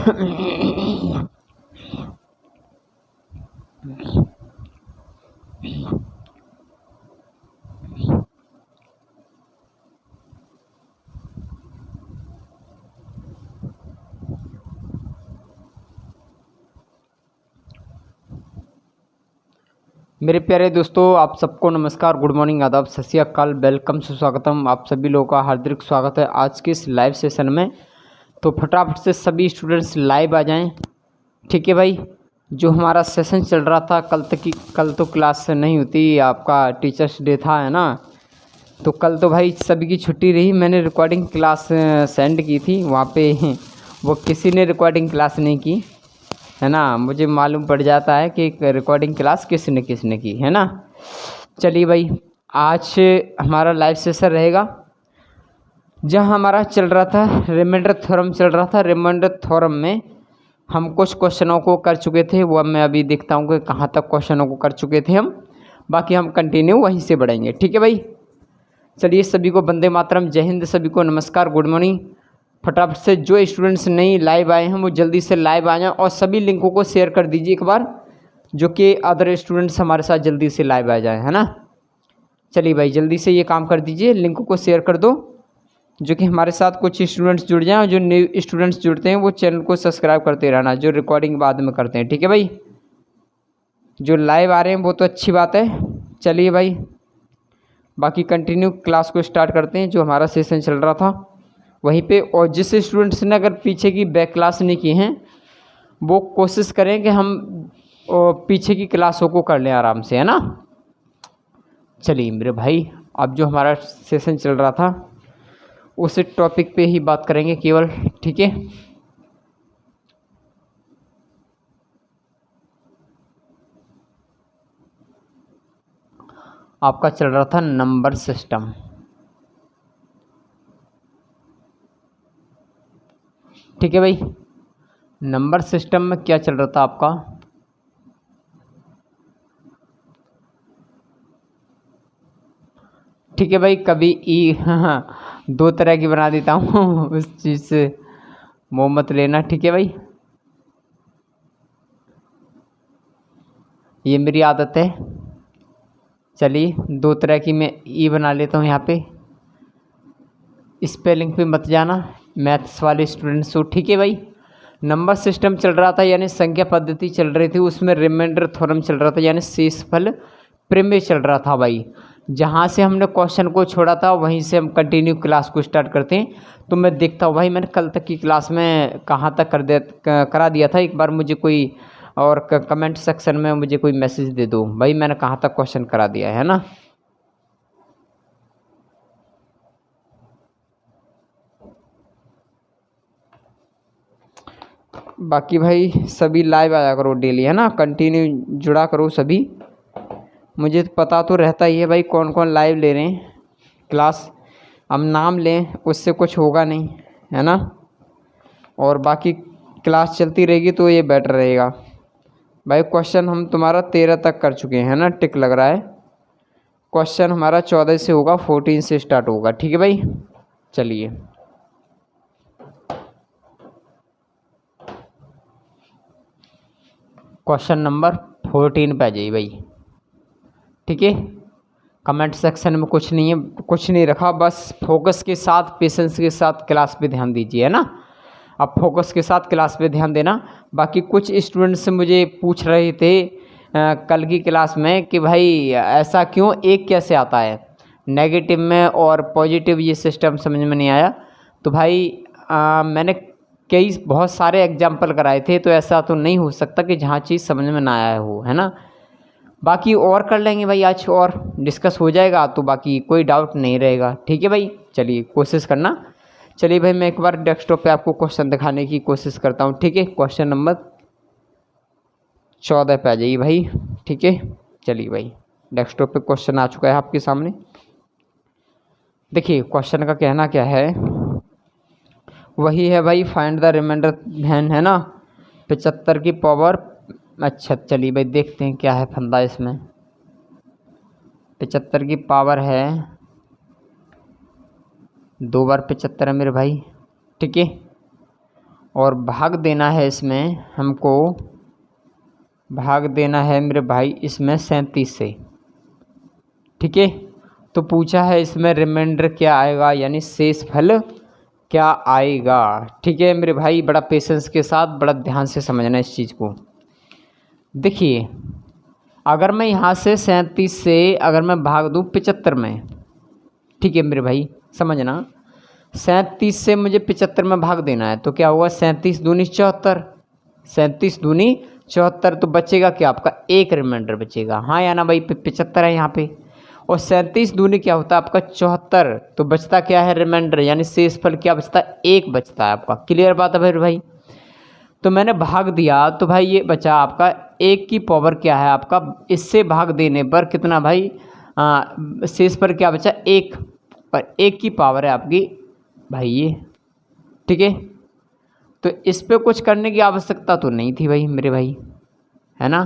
मेरे प्यारे दोस्तों, आप सबको नमस्कार, गुड मॉर्निंग, आदाब, सत श्री अकाल, वेलकम, सुस्वागतम। आप सभी लोगों का हार्दिक स्वागत है आज के इस लाइव सेशन में। तो फटाफट से सभी स्टूडेंट्स लाइव आ जाएं। ठीक है भाई, जो हमारा सेशन चल रहा था कल तो क्लास नहीं होती, आपका टीचर्स डे था, है ना। तो कल तो भाई सभी की छुट्टी रही। मैंने रिकॉर्डिंग क्लास सेंड की थी, वहाँ पे वो किसी ने रिकॉर्डिंग क्लास नहीं की, है ना। मुझे मालूम पड़ जाता है कि रिकॉर्डिंग क्लास किसने की, है ना। चलिए भाई, आज हमारा लाइव सेशन रहेगा जहाँ हमारा चल रहा था रिमाइंडर थ्योरम चल रहा था। रिमाइंडर थ्योरम में हम कुछ क्वेश्चनों को कर चुके थे, वो मैं अभी देखता हूँ कि कहाँ तक क्वेश्चनों को कर चुके थे हम। बाकी हम कंटिन्यू वहीं से बढ़ेंगे, ठीक है भाई। चलिए, सभी को वंदे मातरम, जय हिंद, सभी को नमस्कार, गुड मॉर्निंग। फटाफट से जो स्टूडेंट्स नहीं लाइव आए हैं वो जल्दी से लाइव आ जाएं और सभी लिंकों को शेयर कर दीजिए एक बार, जो कि अदर स्टूडेंट्स हमारे साथ जल्दी से लाइव आ जाएं, है ना। चलिए भाई, जल्दी से ये काम कर दीजिए, लिंकों को शेयर कर दो, जो कि हमारे साथ कुछ स्टूडेंट्स जुड़ जाएं। और जो न्यू स्टूडेंट्स जुड़ते हैं वो चैनल को सब्सक्राइब करते रहना, जो रिकॉर्डिंग बाद में करते हैं, ठीक है भाई। जो लाइव आ रहे हैं वो तो अच्छी बात है। चलिए भाई, बाकी कंटिन्यू क्लास को स्टार्ट करते हैं। जो हमारा सेशन चल रहा था वहीं पे, और जिस स्टूडेंट्स ने अगर पीछे की बैक क्लास नहीं की हैं वो कोशिश करें कि हम पीछे की क्लासों को कर लें आराम से, है ना। चलिए मेरे भाई, अब जो हमारा सेशन चल रहा था उस टॉपिक पे ही बात करेंगे केवल, ठीक है। आपका चल रहा था नंबर सिस्टम, ठीक है भाई। नंबर सिस्टम में क्या चल रहा था आपका, ठीक है भाई। कभी हाँ, दो तरह की बना देता हूँ उस चीज़ से मोह मत लेना, ठीक है भाई। ये मेरी आदत है। चलिए, दो तरह की मैं बना लेता हूँ यहाँ पे। स्पेलिंग पे मत जाना मैथ्स वाले स्टूडेंट्स हो, ठीक है भाई। नंबर सिस्टम चल रहा था, यानी संख्या पद्धति चल रही थी, उसमें रिमाइंडर थ्योरम चल रहा था, यानी शेषफल प्रमेय चल रहा था भाई। जहाँ से हमने क्वेश्चन को छोड़ा था वहीं से हम कंटिन्यू क्लास को स्टार्ट करते हैं। तो मैं देखता हूँ भाई, मैंने कल तक की क्लास में कहाँ तक करा दिया था। एक बार मुझे कोई और कमेंट सेक्शन में मुझे कोई मैसेज दे दो भाई, मैंने कहाँ तक क्वेश्चन करा दिया है ना। बाकी भाई सभी लाइव आया करो डेली, है ना, कंटिन्यू जुड़ा करो सभी। मुझे पता तो रहता ही है भाई कौन कौन लाइव ले रहे हैं क्लास। अब नाम लें उससे कुछ होगा नहीं, है ना। और बाकी क्लास चलती रहेगी तो ये बेटर रहेगा भाई। क्वेश्चन हम तुम्हारा 13 तक कर चुके हैं ना, टिक लग रहा है। क्वेश्चन हमारा 14 से होगा, 14 से स्टार्ट होगा, ठीक है भाई। चलिए, क्वेश्चन नंबर 14 पे आ जाइए भाई, ठीक है। कमेंट सेक्शन में कुछ नहीं है, कुछ नहीं रखा, बस फोकस के साथ, पेशेंस के साथ क्लास पे ध्यान दीजिए, है ना। अब फोकस के साथ क्लास पे ध्यान देना। बाकी कुछ स्टूडेंट्स मुझे पूछ रहे थे कल की क्लास में कि भाई ऐसा क्यों, एक कैसे आता है नेगेटिव में और पॉजिटिव, ये सिस्टम समझ में नहीं आया। तो भाई मैंने बहुत सारे एग्जाम्पल कराए थे, तो ऐसा तो नहीं हो सकता कि जहाँ चीज़ समझ में ना आया हो, है ना। बाकी और कर लेंगे भाई, आज और डिस्कस हो जाएगा, तो बाकी कोई डाउट नहीं रहेगा, ठीक है भाई। चलिए, कोशिश करना। चलिए भाई, मैं एक बार डेस्कटॉप पे आपको क्वेश्चन दिखाने की कोशिश करता हूँ, ठीक है। क्वेश्चन नंबर 14 पे आ जाइए भाई, ठीक है। चलिए भाई, डेस्कटॉप पे क्वेश्चन आ चुका है आपके सामने। देखिए क्वेश्चन का कहना क्या है, वही है भाई, फाइंड द रिमाइंडर वैन, है ना, 75 की पावर। अच्छा चलिए भाई, देखते हैं क्या है फंदा इसमें। 75 की पावर है 2 बार 75 है मेरे भाई, ठीक है। और भाग देना है इसमें हमको, भाग देना है मेरे भाई इसमें 37 से। ठीक है, तो पूछा है इसमें रिमाइंडर क्या आएगा, यानी शेषफल क्या आएगा। ठीक है मेरे भाई, बड़ा पेशेंस के साथ बड़ा ध्यान से समझना इस चीज़ को। देखिए, अगर मैं यहाँ से 37 से अगर मैं भाग दूँ 75 में, ठीक है मेरे भाई समझना, 37 से मुझे 75 में भाग देना है, तो क्या होगा 37 दूनी 74, 37 दूनी 74, तो बचेगा क्या आपका एक रिमाइंडर बचेगा। हाँ या ना भाई, 75 है यहाँ पे, और 37 दूनी क्या होता है आपका 74, तो बचता क्या है रिमाइंडर, यानी शेषफल क्या बचता है, एक बचता है आपका। क्लियर बात है भाई। तो मैंने भाग दिया तो भाई ये बचा आपका एक की पावर क्या है आपका, इससे भाग देने पर कितना भाई, शेष पर क्या बचा एक, और एक की पावर है आपकी भाई ये। ठीक है, तो इस पे कुछ करने की आवश्यकता तो नहीं थी भाई मेरे भाई, है ना,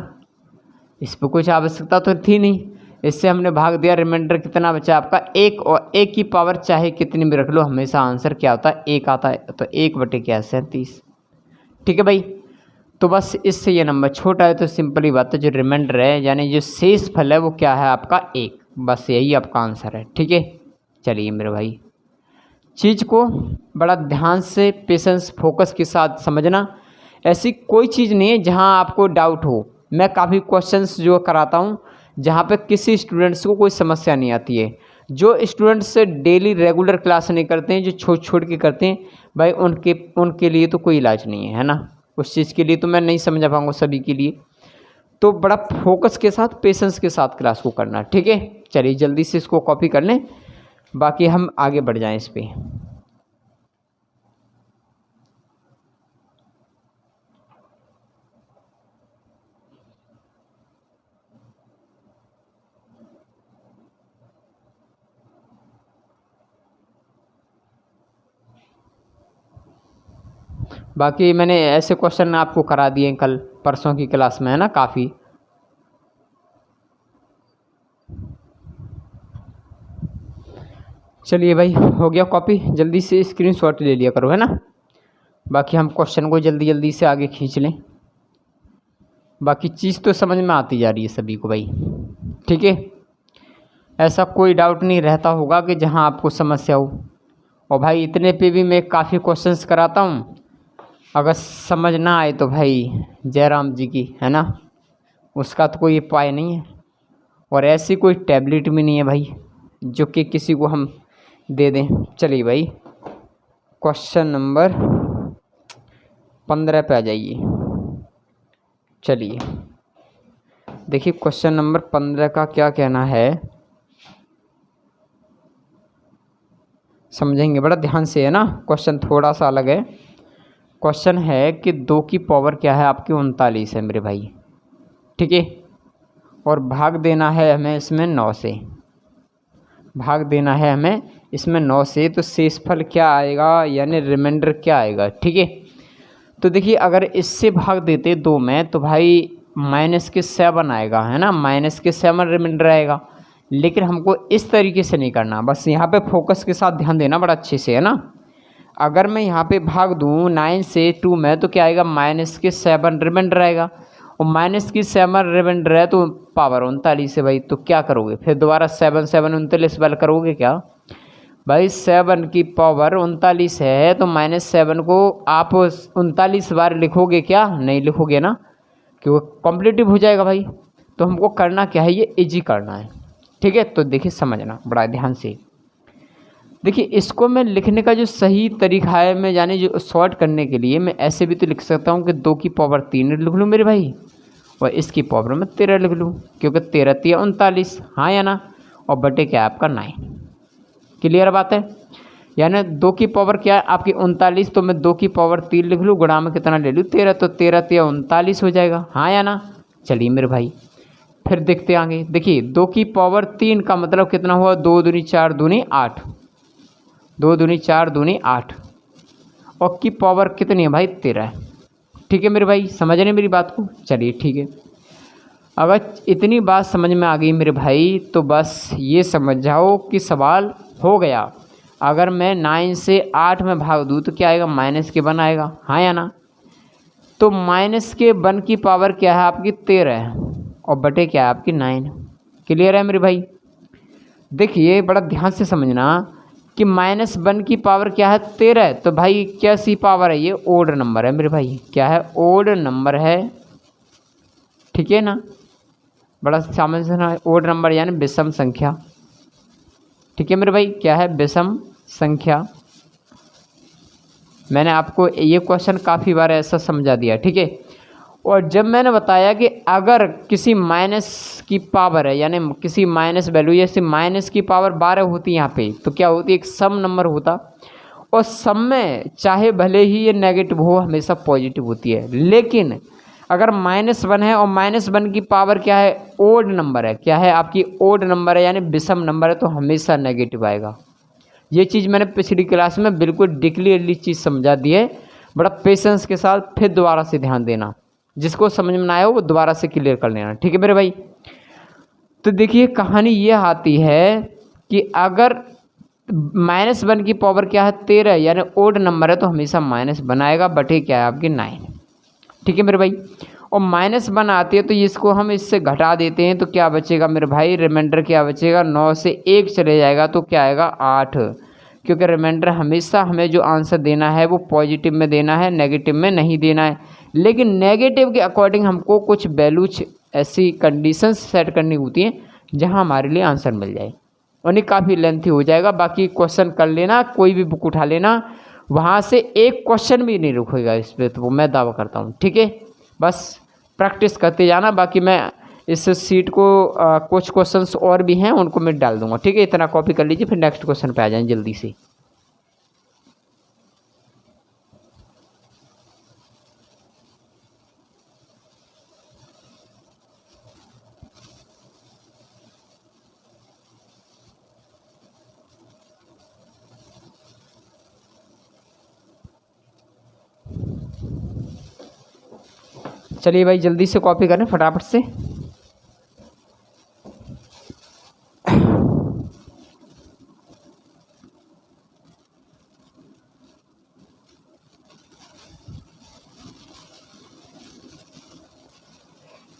इस पे कुछ आवश्यकता तो थी नहीं, इससे हमने भाग दिया। रिमाइंडर कितना बचा आपका एक, और एक की पावर चाहे कितनी भी रख लो, हमेशा आंसर क्या होता है एक आता है, तो 1 क्या 37। ठीक है भाई, तो बस इससे ये नंबर छोटा है, तो सिंपली बात है जो रिमाइंडर है यानी जो शेष फल है वो क्या है आपका एक, बस यही आपका आंसर है। ठीक है, चलिए मेरे भाई, चीज़ को बड़ा ध्यान से पेशेंस फोकस के साथ समझना। ऐसी कोई चीज़ नहीं है जहां आपको डाउट हो। मैं काफ़ी क्वेश्चंस जो कराता हूं जहां पे किसी स्टूडेंट्स को कोई समस्या नहीं आती है। जो स्टूडेंट्स डेली रेगुलर क्लास नहीं करते हैं, जो छोड़ के करते हैं भाई, उनके लिए तो कोई इलाज नहीं है ना, उस चीज़ के लिए तो मैं नहीं समझा पाऊँगा सभी के लिए। तो बड़ा फोकस के साथ पेशेंस के साथ क्लास को करना। ठीक है, चलिए जल्दी से इसको कॉपी कर लें, बाकी हम आगे बढ़ जाएं इस पे। बाकी मैंने ऐसे क्वेश्चन आपको करा दिए कल परसों की क्लास में, है ना, काफ़ी। चलिए भाई, हो गया कॉपी, जल्दी से स्क्रीनशॉट ले लिया करो, है ना। बाकी हम क्वेश्चन को जल्दी जल्दी से आगे खींच लें। बाकी चीज़ तो समझ में आती जा रही है सभी को भाई। ठीक है, ऐसा कोई डाउट नहीं रहता होगा कि जहां आपको समस्या हो। और भाई इतने पे भी मैं काफ़ी क्वेश्चंस कराता हूँ, अगर समझ ना आए तो भाई जयराम जी की, है ना, उसका तो कोई उपाय नहीं है। और ऐसी कोई टैबलेट भी नहीं है भाई जो कि किसी को हम दे दें। चलिए भाई, क्वेश्चन नंबर 15 पे आ जाइए। चलिए देखिए, क्वेश्चन नंबर 15 का क्या कहना है, समझेंगे बड़ा ध्यान से, है ना। क्वेश्चन थोड़ा सा अलग है। क्वेश्चन है कि 2 की पावर क्या है आपकी 39 है मेरे भाई। ठीक है, और भाग देना है हमें इसमें 9 से, भाग देना है हमें इसमें 9 से, तो शेषफल क्या आएगा यानी रिमाइंडर क्या आएगा। ठीक है, तो देखिए अगर इससे भाग देते 2 में तो भाई -7 आएगा, है ना, -7 रिमाइंडर आएगा। लेकिन हमको इस तरीके से नहीं करना, बस यहाँ पे फोकस के साथ ध्यान देना बड़ा अच्छे से, है ना। अगर मैं यहाँ पे भाग दूँ 9 से 2 में तो क्या आएगा -7 रिमाइंडर आएगा, और -7 रिमाइंडर है तो पावर 39 है भाई। तो क्या करोगे फिर, दोबारा 7 7 39 वाला करोगे क्या भाई, 7 की पावर 39 है तो -7 को आप 39 बार लिखोगे क्या, नहीं लिखोगे ना, क्योंकि कॉम्पिटिटिव हो जाएगा भाई। तो हमको करना क्या है, ये इजी करना है। ठीक है, तो देखिए समझना बड़ा ध्यान से। देखिए इसको मैं लिखने का जो सही तरीका है, मैं जाने जो शॉर्ट करने के लिए मैं ऐसे भी तो लिख सकता हूँ कि 2 की पावर 3 लिख लूँ मेरे भाई, और इसकी पावर में 13 लिख लूँ, क्योंकि 13 3 39, हाँ या ना, और बटे क्या है आपका 9। क्लियर बात है, यानी 2 की पावर क्या है आपकी 39, तो मैं 2 की पावर 3 लिख लूँ, गुणा में कितना ले लूँ 13, तो 13 3 39 हो जाएगा, हाँ या ना। चलिए मेरे भाई फिर देखते आगे। देखिए 2 की पावर 3 का मतलब कितना हुआ, 2 दूनी 4 दूनी 8, 2 दूनी 4 दूनी 8, और की पावर कितनी है भाई 13। ठीक है मेरे भाई, समझ रहे मेरी बात को। चलिए ठीक है, अगर इतनी बात समझ में आ गई मेरे भाई तो बस ये समझ जाओ कि सवाल हो गया। अगर मैं 9 से 8 में भाग दूँ तो क्या आएगा, -1 आएगा, हाँ या ना। तो -1 की पावर क्या है आपकी 13 है और बटे क्या है आपकी 9। क्लियर है मेरे भाई। देखिए बड़ा ध्यान से समझना कि -1 की पावर क्या है 13 है, तो भाई क्या सी पावर है, ये ओड नंबर है मेरे भाई, क्या है, ओड नंबर है, ठीक है ना। बड़ा सामान्य से ओड नंबर यानी विषम संख्या, ठीक है मेरे भाई, क्या है, विषम संख्या। मैंने आपको ये क्वेश्चन काफ़ी बार ऐसा समझा दिया, ठीक है। और जब मैंने बताया कि अगर किसी माइनस की पावर है यानी किसी माइनस वैल्यू, जैसे माइनस की पावर 12 होती यहाँ पे, तो क्या होती, एक सम नंबर होता, और सम में चाहे भले ही ये नेगेटिव हो हमेशा पॉजिटिव होती है। लेकिन अगर -1 है और -1 की पावर क्या है, ओड नंबर है, क्या है आपकी ओड नंबर है यानी विषम नंबर है, तो हमेशा नेगेटिव आएगा। ये चीज़ मैंने पिछली क्लास में बिल्कुल डिक्लियरली चीज़ समझा दी है। बड़ा पेशेंस के साथ फिर दोबारा से ध्यान देना, जिसको समझ में ना आया हो वो दोबारा से क्लियर कर लेना, ठीक है मेरे भाई। तो देखिए कहानी ये आती है कि अगर -1 की पावर क्या है 13 यानी ओड नंबर है, तो हमेशा -1 आएगा, बटे क्या है आपकी 9, ठीक है मेरे भाई। और -1 आती है तो इसको हम इससे घटा देते हैं, तो क्या बचेगा मेरे भाई, रिमाइंडर क्या बचेगा, 9 से 1 चले जाएगा तो क्या आएगा 8, क्योंकि रिमाइंडर हमेशा हमें जो आंसर देना है वो पॉजिटिव में देना है, नेगेटिव में नहीं देना है। लेकिन नेगेटिव के अकॉर्डिंग हमको कुछ वैल्यूज ऐसी कंडीशंस सेट करनी होती हैं जहां हमारे लिए आंसर मिल जाए, और नहीं काफ़ी लेंथी हो जाएगा। बाकी क्वेश्चन कर लेना, कोई भी बुक उठा लेना, वहाँ से एक क्वेश्चन भी नहीं रुकेगा इस पर, तो वो मैं दावा करता हूँ, ठीक है। बस प्रैक्टिस करते जाना। बाकी मैं इस सीट को कुछ क्वेश्चंस और भी हैं उनको मैं डाल दूंगा, ठीक है। इतना कॉपी कर लीजिए, फिर नेक्स्ट क्वेश्चन पे आ जाएं जल्दी से। चलिए भाई जल्दी से कॉपी करें फटाफट से।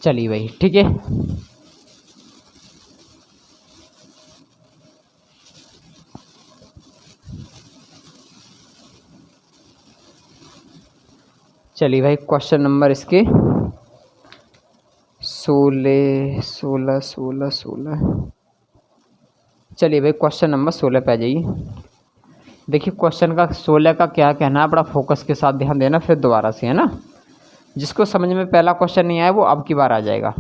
चलिए भाई ठीक है। चलिए भाई क्वेश्चन नंबर इसके 16। चलिए भाई क्वेश्चन नंबर 16 पे आ जाइए। देखिए क्वेश्चन का 16 का क्या कहना है, बड़ा फोकस के साथ ध्यान देना फिर दोबारा से, है ना। जिसको समझ में पहला क्वेश्चन नहीं आया वो अब की बार आ जाएगा।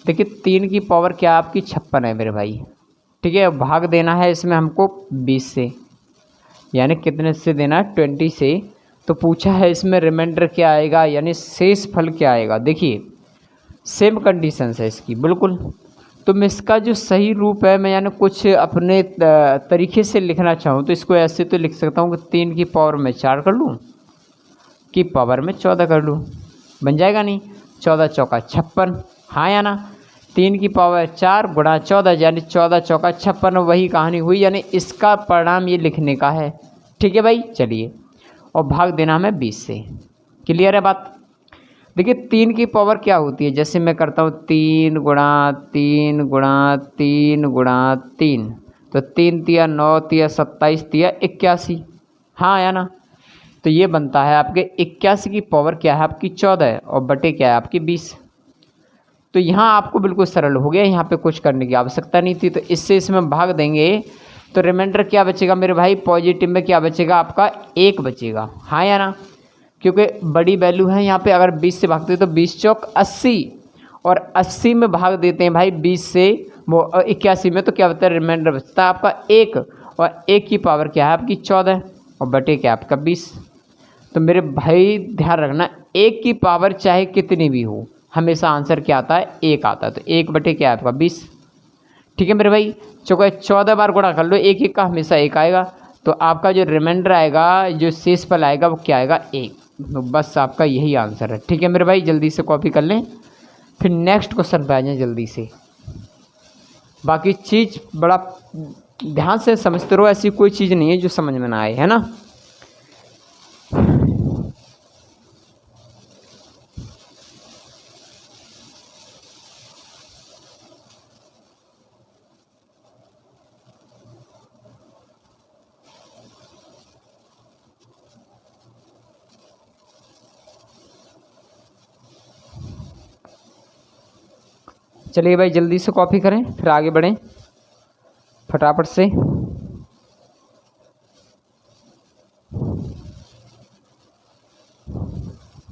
देखिए 3 की पावर क्या आपकी 56 है मेरे भाई, ठीक है। भाग देना है इसमें हमको 20 से, यानी कितने से देना है 20 से। तो पूछा है इसमें रिमाइंडर क्या आएगा यानी शेष फल क्या आएगा। देखिए सेम कंडीशंस है इसकी बिल्कुल। तो मैं इसका जो सही रूप है, मैं यानी कुछ अपने तरीके से लिखना चाहूँ तो इसको ऐसे तो लिख सकता हूँ कि 3 की पावर में 4 कर लूँ, की पावर में 14 कर लूँ, बन जाएगा नहीं। 14 चौका 56, हाँ या ना। 3 की पावर 4 गुणा 14 यानी 14 चौका 56, वही कहानी हुई, यानी इसका परिणाम ये लिखने का है, ठीक है भाई। चलिए और भाग देना हमें 20 से, क्लियर है बात। देखिए 3 की पावर क्या होती है, जैसे मैं करता हूँ 3 गुणा 3 गुणा 3 गुणा 3, तो 3 तिया 9 तिया 27 तिया 81, हाँ या ना। तो ये बनता है आपके 81 की पावर क्या है आपकी 14 और बटे क्या है आपकी 20। तो यहाँ आपको बिल्कुल सरल हो गया, यहाँ पे कुछ करने की आवश्यकता नहीं थी। तो इससे इसमें भाग देंगे तो रिमाइंडर क्या बचेगा मेरे भाई, पॉजिटिव में क्या बचेगा आपका 1 बचेगा, हाँ या ना। क्योंकि बड़ी वैल्यू है यहाँ पे, अगर 20 से भागते हैं तो 20 चौक 80 और 80 में भाग देते हैं भाई 20 से वो 81 में, तो क्या होता है रिमाइंडर बचता है आपका 1, और 1 की पावर क्या है आपकी 14 और बटे क्या आपका 20। तो मेरे भाई ध्यान रखना 1 की पावर चाहे कितनी भी हो हमेशा आंसर क्या आता है 1 आता है। तो 1 बटे क्या है आपका 20, ठीक है मेरे भाई। चौका 14 बार गुणा कर लो, 1 का हमेशा 1 आएगा, तो आपका जो रिमाइंडर आएगा, जो शेष फल आएगा वो क्या आएगा 1। तो बस आपका यही आंसर है, ठीक है मेरे भाई। जल्दी से कॉपी कर लें, फिर नेक्स्ट क्वेश्चन पे आ जाएं जल्दी से। बाकी चीज़ बड़ा ध्यान से समझते रहो, ऐसी कोई चीज़ नहीं है जो समझ में ना आए, है ना। चलिए भाई जल्दी से कॉपी करें, फिर आगे बढ़ें फटाफट से।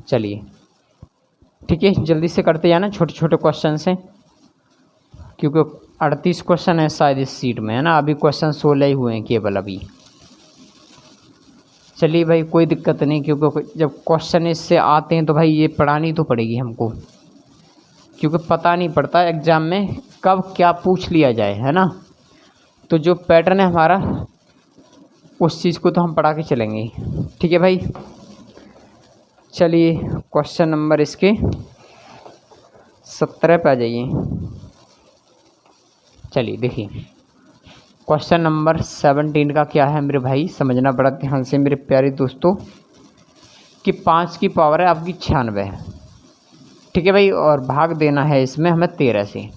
चलिए ठीक है, जल्दी से करते जाना, छोटे छोटे क्वेश्चन हैं, क्योंकि 38 क्वेश्चन है शायद इस सीट में, है ना। अभी क्वेश्चन 16 ही हुए हैं केवल अभी। चलिए भाई कोई दिक्कत नहीं, क्योंकि जब क्वेश्चन इससे आते हैं तो भाई ये पढ़ानी तो पड़ेगी हमको, क्योंकि पता नहीं पड़ता एग्ज़ाम में कब क्या पूछ लिया जाए, है ना। तो जो पैटर्न है हमारा उस चीज़ को तो हम पढ़ा के चलेंगे, ठीक है भाई। चलिए क्वेश्चन नंबर इसके 17 पे आ जाइए। चलिए देखिए क्वेश्चन नंबर 17 का क्या है मेरे भाई, समझना बड़ा ध्यान से मेरे प्यारे दोस्तों, कि 5 की पावर है आपकी 96, ठीक है भाई, और भाग देना है इसमें हमें 13 से।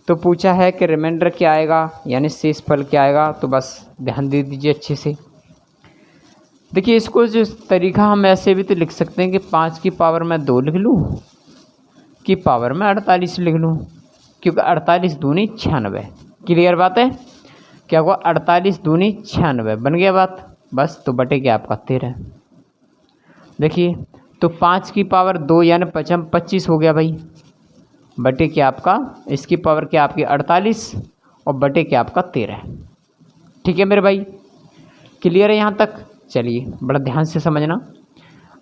तो पूछा है कि रिमाइंडर क्या आएगा, यानी शेष फल क्या आएगा, तो बस ध्यान दे दीजिए अच्छे से। देखिए इसको जो तरीका हम ऐसे भी तो लिख सकते हैं कि 5 की पावर में 2 लिख लूँ, कि पावर में 48 लिख लूँ, क्योंकि 48 दूनी 96। क्लियर बात है, क्या हुआ, 48 दूनी 96 बन गया बात, बस। तो बटे क्या आपका 13। देखिए तो 5 की पावर 2 यानी 25 हो गया भाई, बटे क्या आपका, इसकी पावर क्या आपकी 48 और बटे क्या आपका 13। ठीक है मेरे भाई, क्लियर है यहाँ तक। चलिए बड़ा ध्यान से समझना,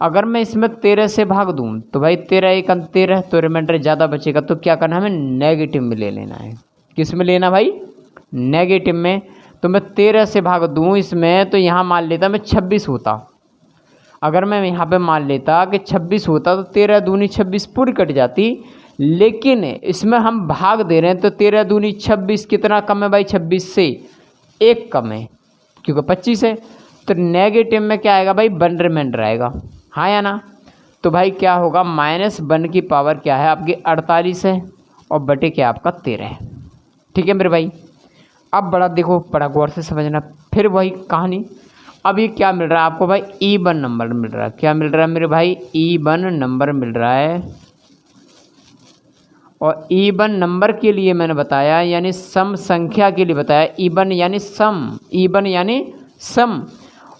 अगर मैं इसमें 13 से भाग दूँ तो भाई 13 एक 13, तो रिमाइंडर ज़्यादा बचेगा, तो क्या करना है, हमें नेगेटिव में ले लेना है। किस में लेना भाई, नेगेटिव में। तो मैं 13 से भाग दूँ इसमें, तो यहाँ मान लेता मैं 26 होता। अगर मैं यहाँ पे मान लेता कि 26 होता तो 13 दूनी 26 पूरी कट जाती, लेकिन इसमें हम भाग दे रहे हैं तो 13 दूनी 26 कितना कम है भाई, 26 से 1 कम है, क्योंकि 25 है। तो नेगेटिव में क्या आएगा भाई, 1 रिमाइंडर आएगा, हाँ या ना। तो भाई क्या होगा, -1 की पावर क्या है आपकी 48 है, और बटे क्या आपका 13 है। ठीक है मेरे भाई, अब बड़ा देखो, बड़ा गौर से समझना, फिर वही कहानी। अब ये क्या मिल रहा है आपको भाई, इवन नंबर मिल रहा है। क्या मिल रहा है मेरे भाई, इवन नंबर मिल रहा है। और इवन नंबर के लिए मैंने बताया, यानी सम संख्या के लिए बताया, इवन यानी सम, इवन यानी सम।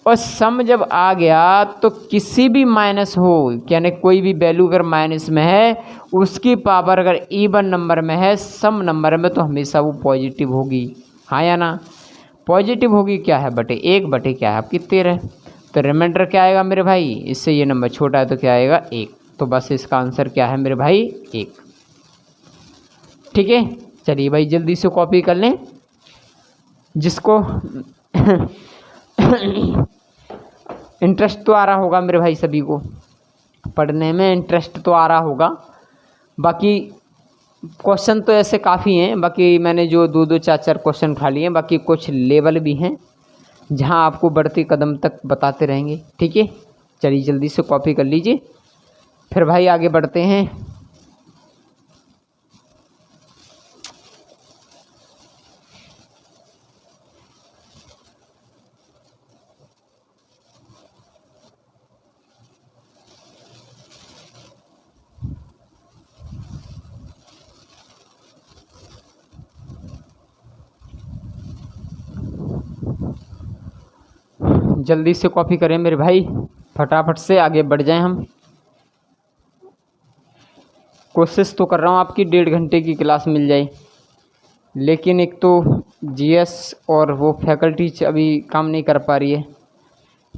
और सम जब आ गया तो किसी भी माइनस हो, यानी कोई भी वैल्यू अगर माइनस में है, उसकी पावर अगर इवन नंबर में है, सम नंबर में, तो हमेशा वो पॉजिटिव होगी, हाँ या ना। पॉजिटिव होगी क्या है, बटे 1, बटे क्या है आपकी 13। तो रिमाइंडर क्या आएगा मेरे भाई, इससे ये नंबर छोटा है तो क्या आएगा 1। तो बस इसका आंसर क्या है मेरे भाई, 1। ठीक है, चलिए भाई जल्दी से कॉपी कर लें, जिसको इंटरेस्ट तो आ रहा होगा मेरे भाई, सभी को पढ़ने में इंटरेस्ट तो आ रहा होगा। बाकी क्वेश्चन तो ऐसे काफ़ी हैं, बाकी मैंने जो 2-2 4-4 क्वेश्चन खा लिए हैं, बाकी कुछ लेवल भी हैं जहां आपको बढ़ते कदम तक बताते रहेंगे। ठीक है, चलिए जल्दी से कॉपी कर लीजिए, फिर भाई आगे बढ़ते हैं। जल्दी से कॉपी करें मेरे भाई, फटाफट से आगे बढ़ जाएं हम। कोशिश तो कर रहा हूँ आपकी 1.5 घंटे की क्लास मिल जाए, लेकिन एक तो जीएस और वो फैकल्टी अभी काम नहीं कर पा रही है।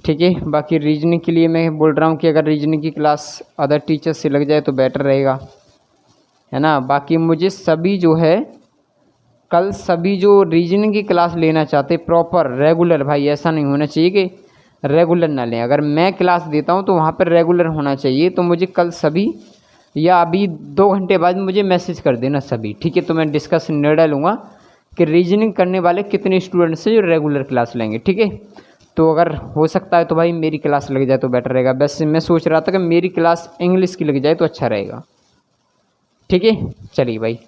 ठीक है, बाकी रीजनिंग के लिए मैं बोल रहा हूँ कि अगर रीजनिंग की क्लास अदर टीचर से लग जाए तो बेटर रहेगा, है ना। बाकी मुझे सभी जो है कल सभी जो रीजनिंग की क्लास लेना चाहते प्रॉपर रेगुलर, भाई ऐसा नहीं होना चाहिए कि रेगुलर ना लें। अगर मैं क्लास देता हूँ तो वहाँ पर रेगुलर होना चाहिए। तो मुझे कल सभी या अभी 2 घंटे बाद मुझे मैसेज कर देना सभी, ठीक है। तो मैं डिस्कस निर्णय लूँगा कि रीजनिंग करने वाले कितने स्टूडेंट्स हैं जो रेगुलर क्लास लेंगे, ठीक है। तो अगर हो सकता है तो भाई मेरी क्लास लग जाए तो बेटर रहेगा। वैसे मैं सोच रहा था कि मेरी क्लास इंग्लिश की लग जाए तो अच्छा रहेगा, ठीक है। चलिए भाई,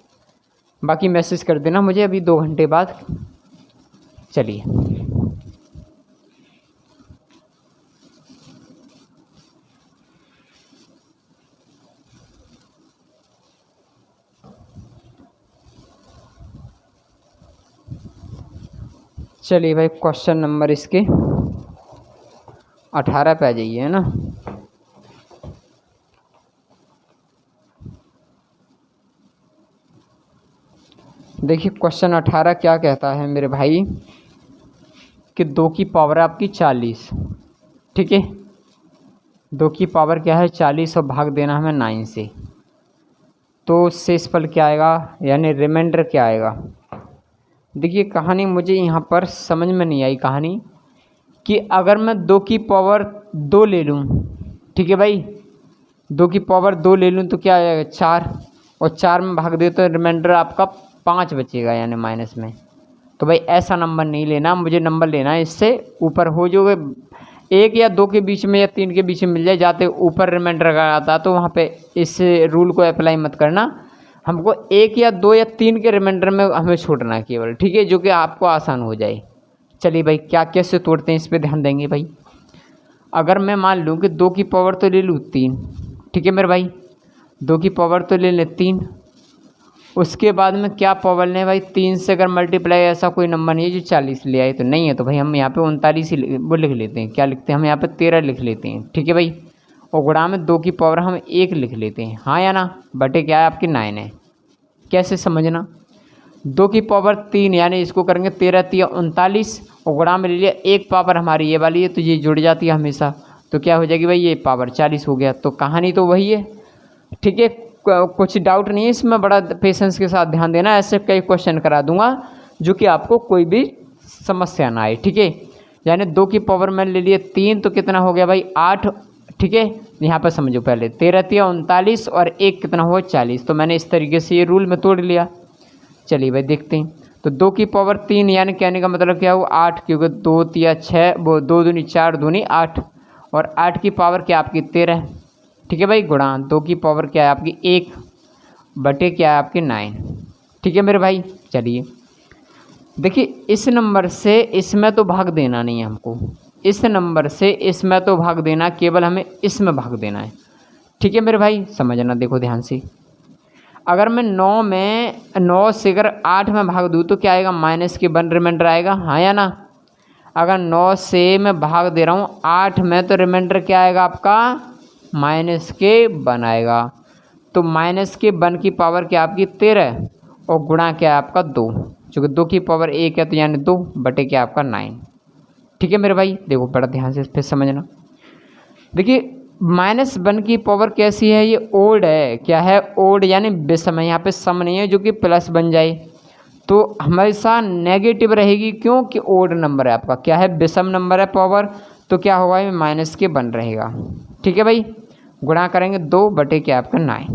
बाकी मैसेज कर देना मुझे अभी 2 घंटे बाद। चलिए, चलिए भाई, क्वेश्चन नंबर इसके 18 पे आ जाइए, है ना। देखिए क्वेश्चन 18 क्या कहता है मेरे भाई कि 2 की पावर आपकी 40, ठीक है। 2 की पावर क्या है 40 और भाग देना हमें 9 से, तो शेषफल क्या आएगा यानी रिमाइंडर क्या आएगा। देखिए कहानी मुझे यहाँ पर समझ में नहीं आई कहानी कि अगर मैं 2 की पावर 2 ले लूँ, ठीक है भाई, 2 की पावर 2 ले लूँ तो क्या आएगा 4, और 4 में भाग दे तो रिमाइंडर आपका 5 बचेगा यानी माइनस में। तो भाई ऐसा नंबर नहीं लेना, मुझे नंबर लेना है इससे ऊपर हो जो 1 या 2 के बीच में या 3 के बीच में मिल जाए, जाते ऊपर रिमाइंडर अगर आता तो वहाँ पे इस रूल को अप्लाई मत करना। हमको 1 या 2 या 3 के रिमाइंडर में हमें छोड़ना है केवल, ठीक है, जो कि आपको आसान हो जाए। चलिए भाई, क्या कैसे तोड़ते हैं इस पर ध्यान देंगे भाई। अगर मैं मान लूँ कि 2 की पावर तो ले लूँ 3, ठीक है मेरे भाई, 2 की पावर तो ले लें 3, उसके बाद में क्या पावर लें भाई 3 से अगर मल्टीप्लाई, ऐसा कोई नंबर नहीं है जो 40 ले आए, तो नहीं है तो भाई हम यहाँ पे 39 ही वो लिख लेते हैं। क्या लिखते हैं हम यहाँ पे 13 लिख लेते हैं, ठीक है भाई। और गुणा में 2 की पावर हम 1 लिख लेते हैं, हाँ या ना, बटे क्या है आपकी 9 है। कैसे समझना, 2 की पावर 3 यानी इसको करेंगे 13 3 39, और गुणा में ले लिया 1 पावर हमारी ये वाली है तो ये जुड़ जाती है हमेशा, तो क्या हो जाएगी भाई ये पावर 40 हो गया। तो कहानी तो वही है, ठीक है, कुछ डाउट नहीं है इसमें, बड़ा पेशेंस के साथ ध्यान देना, ऐसे कई क्वेश्चन करा दूंगा जो कि आपको कोई भी समस्या ना आए, ठीक है। यानी 2 की पावर में ले लिए 3 तो कितना हो गया भाई 8, ठीक है। यहाँ पर समझो पहले 13 3 39 और 1 कितना हुआ 40, तो मैंने इस तरीके से ये रूल में तोड़ लिया। चलिए भाई देखते हैं, तो 2 की पावर 3 यानी कहने का मतलब क्या हुआ 8, क्योंकि 2 3 6 वो 2 दूनी 4 दूनी 8, और 8 की पावर क्या आपकी 13, ठीक है भाई, गुणा 2 की पावर क्या है आपकी 1 बटे क्या है आपकी 9, ठीक है मेरे भाई। चलिए देखिए, इस नंबर से इसमें तो भाग देना नहीं है हमको, इस नंबर से इसमें तो भाग देना, केवल हमें इसमें भाग देना है, ठीक है मेरे भाई। समझना देखो ध्यान से, अगर मैं 9 से अगर 8 में भाग दूँ तो क्या आएगा माइनस के 1 रिमाइंडर आएगा, हाँ या ना। अगर 9 से मैं भाग दे रहा हूँ 8 में तो रिमाइंडर क्या आएगा आपका माइनस के 1 आएगा, तो माइनस के 1 की पावर क्या आपकी 13, और गुणा क्या है आपका 2, चूँकि 2 की पावर 1 है तो यानी 2 बटे क्या आपका 9, ठीक है मेरे भाई। देखो बड़ा ध्यान से फिर समझना, देखिए -1 की पावर कैसी है, ये ओड है, क्या है ओड यानी विषम है, यहाँ पे सम नहीं है जो कि प्लस बन जाए, तो हमेशा नेगेटिव रहेगी, क्योंकि ओड नंबर है आपका, क्या है विषम नंबर है पावर, तो क्या होगा ये माइनस के 1 रहेगा, ठीक है भाई। गुणा करेंगे 2 बटे क्या आपका 9,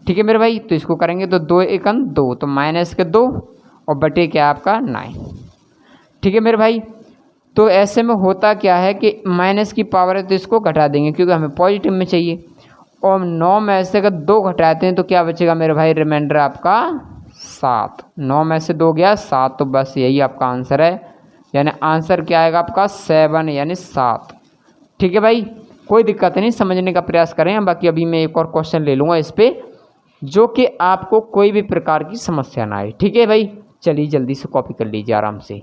ठीक है मेरे भाई। तो इसको करेंगे तो 2 1 2, तो माइनस के 2 और बटे क्या आपका 9, ठीक है मेरे भाई। तो ऐसे में होता क्या है कि माइनस की पावर है तो इसको घटा देंगे क्योंकि हमें पॉजिटिव में चाहिए, और 9 में से अगर 2 घटाते हैं तो क्या बचेगा मेरे भाई रिमाइंडर आपका 7, 9 में से 2 गया 7, तो बस यही आपका आंसर है, यानी आंसर क्या आएगा आपका 7 यानी 7, ठीक है भाई। कोई दिक्कत नहीं, समझने का प्रयास करें। बाकी अभी मैं एक और क्वेश्चन ले लूँगा इस पर, जो कि आपको कोई भी प्रकार की समस्या ना आए, ठीक है भाई। चलिए जल्दी से कॉपी कर लीजिए आराम से।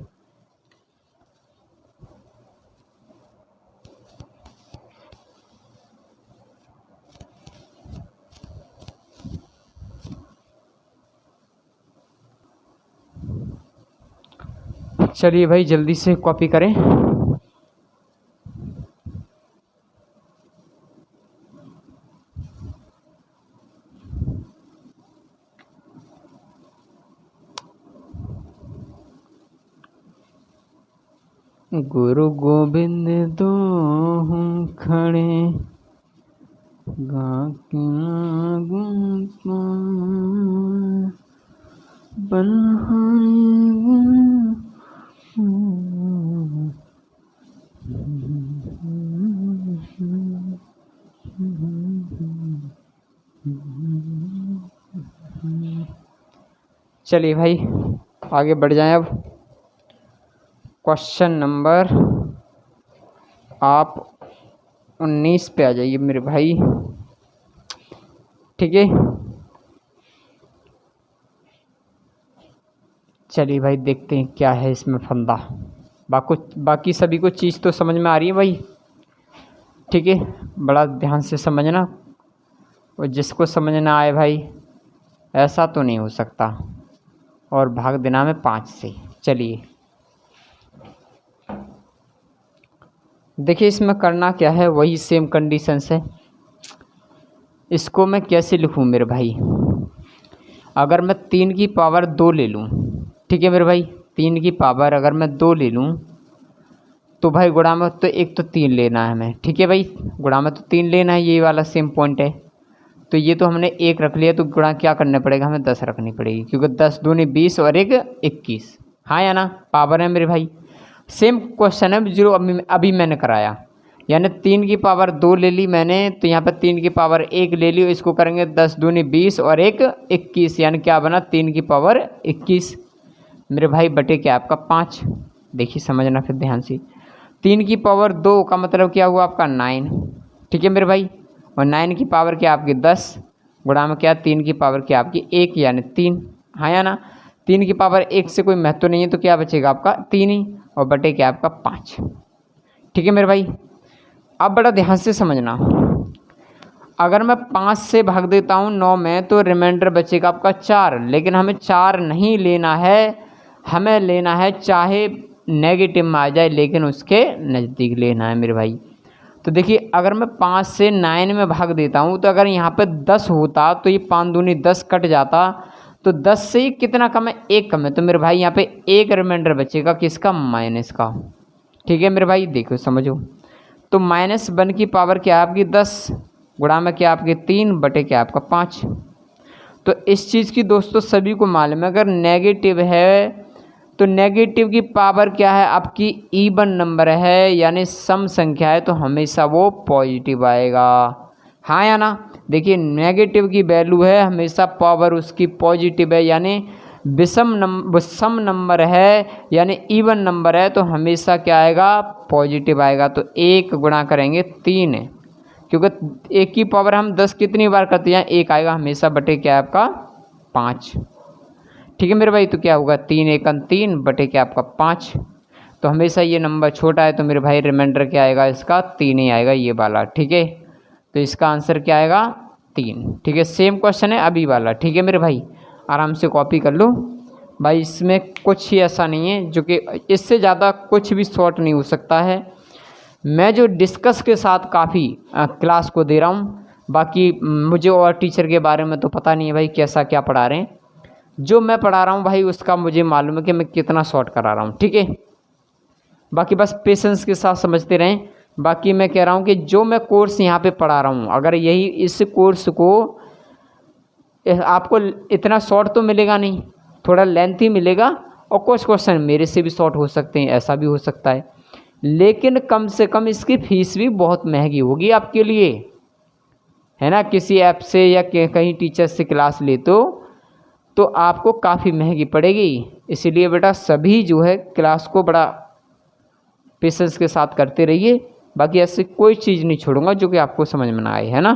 चलिए भाई जल्दी से कॉपी करें। गुरु गोविंद दोहूं खड़े गा के चलिए भाई आगे बढ़ जाएं। अब क्वेश्चन नंबर आप 19 पे आ जाइए मेरे भाई। ठीक है, चलिए भाई देखते हैं क्या है इसमें फंदा। बाकी सभी को चीज़ तो समझ में आ रही है भाई। ठीक है, बड़ा ध्यान से समझना, और जिसको समझ ना आए भाई ऐसा तो नहीं हो सकता, और भाग देना में 5 से। चलिए देखिए इसमें करना क्या है, वही सेम कंडीशंस है। इसको मैं कैसे लिखूं मेरे भाई, अगर मैं 3 की पावर 2 ले लूं, ठीक है मेरे भाई, 3 की पावर अगर मैं 2 ले लूं तो भाई गुणा में तो एक तो 3 लेना है हमें। ठीक है भाई, गुणा में तो 3 लेना है, ये वाला सेम पॉइंट है। तो ये तो हमने 1 रख लिया, तो गुणा क्या करना पड़ेगा, हमें 10 रखनी पड़ेगी, क्योंकि 10 दूनी 20 और 1 21। हाँ या ना, पावर है मेरे भाई। सेम क्वेश्चन है जो अभी मैंने कराया, यानी 3 की पावर 2 ले ली मैंने, तो यहाँ पर 3 की पावर 1 ले ली, इसको करेंगे 10 दूनी 20 और 1 21, यानी क्या बना 3 की पावर 21 मेरे भाई बटे क्या आपका 5। देखिए समझना फिर ध्यान से, 3 की पावर 2 का मतलब क्या हुआ आपका 9। ठीक है मेरे भाई, और 9 की पावर क्या आपकी 10, गुणा में क्या 3 की पावर क्या आपकी 1 यानी 3। हाँ या ना, 3 की पावर 1 से कोई महत्व नहीं है, तो क्या बचेगा आपका 3 ही, और बटे क्या आपका 5। ठीक है मेरे भाई, अब बड़ा ध्यान से समझना, अगर मैं 5 से भाग देता हूँ 9 में तो रिमाइंडर बचेगा आपका 4, लेकिन हमें 4 नहीं लेना है, हमें लेना है चाहे नेगेटिव में आ जाए लेकिन उसके नज़दीक लेना है मेरे भाई। तो देखिए अगर मैं 5 से 9 में भाग देता हूँ, तो अगर यहाँ पे 10 होता तो ये 5 दूनी 10 कट जाता, तो 10 से ही कितना कम है, 1 कम है, तो मेरे भाई यहाँ पे एक रिमाइंडर बचेगा किसका, माइनस का। ठीक है मेरे भाई, देखो समझो, तो -1 की पावर क्या है आपकी 10, गुणा में क्या आपके 3 बटे क्या आपका 5। तो इस चीज़ की दोस्तों सभी को मालूम है, अगर नेगेटिव है तो नेगेटिव की पावर क्या है आपकी इवन नंबर है, यानी सम संख्या है, तो हमेशा वो पॉजिटिव आएगा। हाँ या ना, देखिए नेगेटिव की वैल्यू है हमेशा पावर उसकी पॉजिटिव है, यानी सम नंबर है यानी इवन नंबर है, तो हमेशा क्या आएगा पॉजिटिव आएगा। तो 1 गुणा करेंगे 3, क्योंकि 1 की पावर हम 10 कितनी बार करते हैं, 1 आएगा हमेशा, बटे क्या है आपका 5। ठीक है मेरे भाई, तो क्या होगा 3 1 3 बटे क्या आपका 5। तो हमेशा ये नंबर छोटा है, तो मेरे भाई रिमाइंडर क्या आएगा इसका 3 ही आएगा, ये वाला। ठीक है, तो इसका आंसर क्या आएगा 3। ठीक है, सेम क्वेश्चन है अभी वाला। ठीक है मेरे भाई, आराम से कॉपी कर लो भाई, इसमें कुछ ही ऐसा नहीं है जो कि इससे ज़्यादा कुछ भी शॉर्ट नहीं हो सकता है। मैं जो डिस्कस के साथ काफ़ी क्लास को दे रहा हूँ, बाकी मुझे और टीचर के बारे में तो पता नहीं है भाई कैसा क्या पढ़ा रहे हैं, जो मैं पढ़ा रहा हूँ भाई उसका मुझे मालूम है कि मैं कितना शॉर्ट करा रहा हूँ। ठीक है, बाकी बस पेशेंस के साथ समझते रहें। बाकी मैं कह रहा हूँ कि जो मैं कोर्स यहाँ पे पढ़ा रहा हूँ, अगर यही इस कोर्स को आपको इतना शॉर्ट तो मिलेगा नहीं, थोड़ा लेंथी मिलेगा, और कुछ क्वेश्चन मेरे से भी शॉर्ट हो सकते हैं, ऐसा भी हो सकता है, लेकिन कम से कम इसकी फ़ीस भी बहुत महंगी होगी आपके लिए, है ना। किसी ऐप से या कहीं टीचर से क्लास ले तो आपको काफ़ी महंगी पड़ेगी। इसीलिए बेटा सभी जो है क्लास को बड़ा पेशेंस के साथ करते रहिए। बाकी ऐसे कोई चीज़ नहीं छोड़ूंगा जो कि आपको समझ में ना आए, है ना।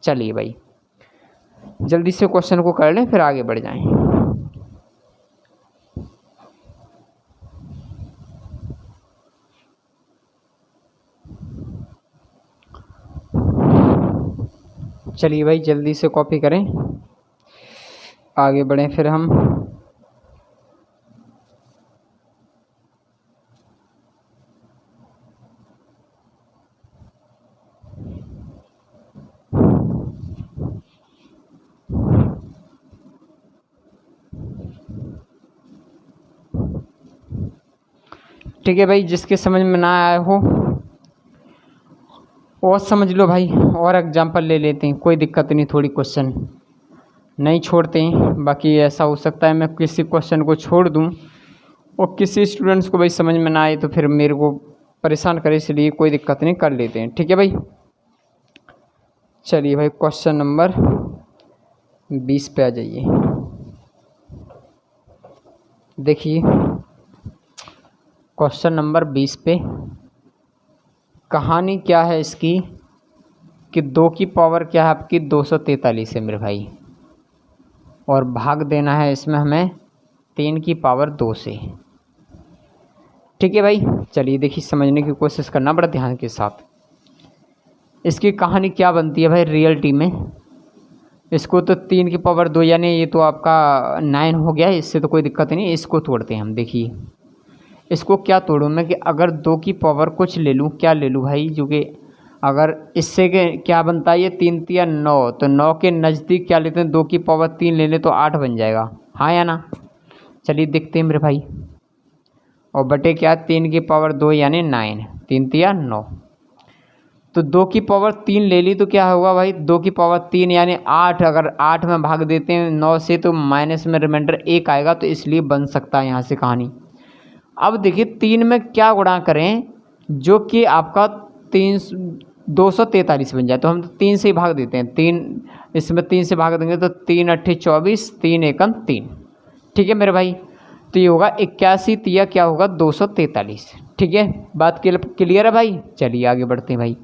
चलिए भाई जल्दी से क्वेश्चन को कर लें, फिर आगे बढ़ जाएं। चलिए भाई जल्दी से कॉपी करें, आगे बढ़ें फिर हम। ठीक है भाई, जिसके समझ में ना आया हो और समझ लो भाई, और एग्जाम्पल ले लेते हैं, कोई दिक्कत नहीं, थोड़ी क्वेश्चन नहीं छोड़ते हैं। बाकी ऐसा हो सकता है मैं किसी क्वेश्चन को छोड़ दूं और किसी स्टूडेंट्स को भाई समझ में ना आए तो फिर मेरे को परेशान करे, इसलिए कोई दिक्कत नहीं, कर लेते हैं। ठीक है भाई, चलिए भाई क्वेश्चन नंबर 20 पे आ जाइए। देखिए क्वेश्चन नंबर 20 पे कहानी क्या है इसकी कि 2 की पावर क्या है आपकी 243 है मेरे भाई, और भाग देना है इसमें हमें 3 की पावर 2 से। ठीक है भाई, चलिए देखिए समझने की कोशिश करना बड़ा ध्यान के साथ। इसकी कहानी क्या बनती है भाई रियलिटी में। इसको तो 3 की पावर 2 यानी ये तो आपका 9 हो गया, इससे तो कोई दिक्कत नहीं। इसको तोड़ते हैं हम। देखिए इसको क्या तोड़ूँ मैं कि अगर 2 की पावर कुछ ले लूँ, क्या ले लूँ भाई, जो कि अगर इससे के क्या बनता है ये 3 3 9, तो 9 के नज़दीक क्या लेते हैं 2 की पावर 3 ले लें तो 8 बन जाएगा, हाँ या ना। चलिए देखते हैं मेरे भाई। और बटे क्या 3 की पावर 2 यानी 9, 3 3 9, तो 2 की पावर 3 ले ली तो क्या होगा भाई 2 की पावर 3 यानी 8। अगर 8 में भाग देते हैं 9 से तो माइनस में रिमाइंडर 1 आएगा, तो इसलिए बन सकता है यहाँ से कहानी। अब देखिए 3 में क्या गुणा करें जो कि आपका 243 बन जाए, तो हम 3 से ही भाग देते हैं। 3 इसमें 3 से भाग देंगे तो 3 8 24, 3 1 3। ठीक है मेरे भाई, तो ये होगा 81 तिया क्या होगा 243। ठीक है, बात क्लियर है भाई। चलिए आगे बढ़ते हैं भाई।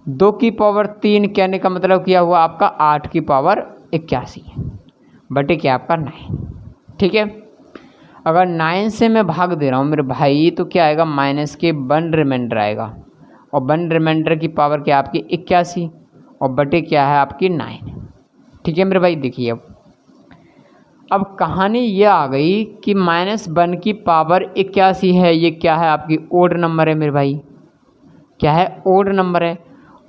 2 की पावर 3 कहने का मतलब क्या हुआ आपका 8 की पावर 81 बटे क्या आपका 9। ठीक है, अगर 9 से मैं भाग दे रहा हूँ मेरे भाई तो क्या आएगा माइनस के 1 रिमाइंडर आएगा, और 1 रिमाइंडर की पावर क्या आपकी 81 और बटे क्या है आपकी 9। ठीक है मेरे भाई, देखिए अब कहानी ये आ गई कि -1 की पावर 81 है, ये क्या है आपकी ओड नंबर है मेरे भाई, क्या है ओड नंबर है।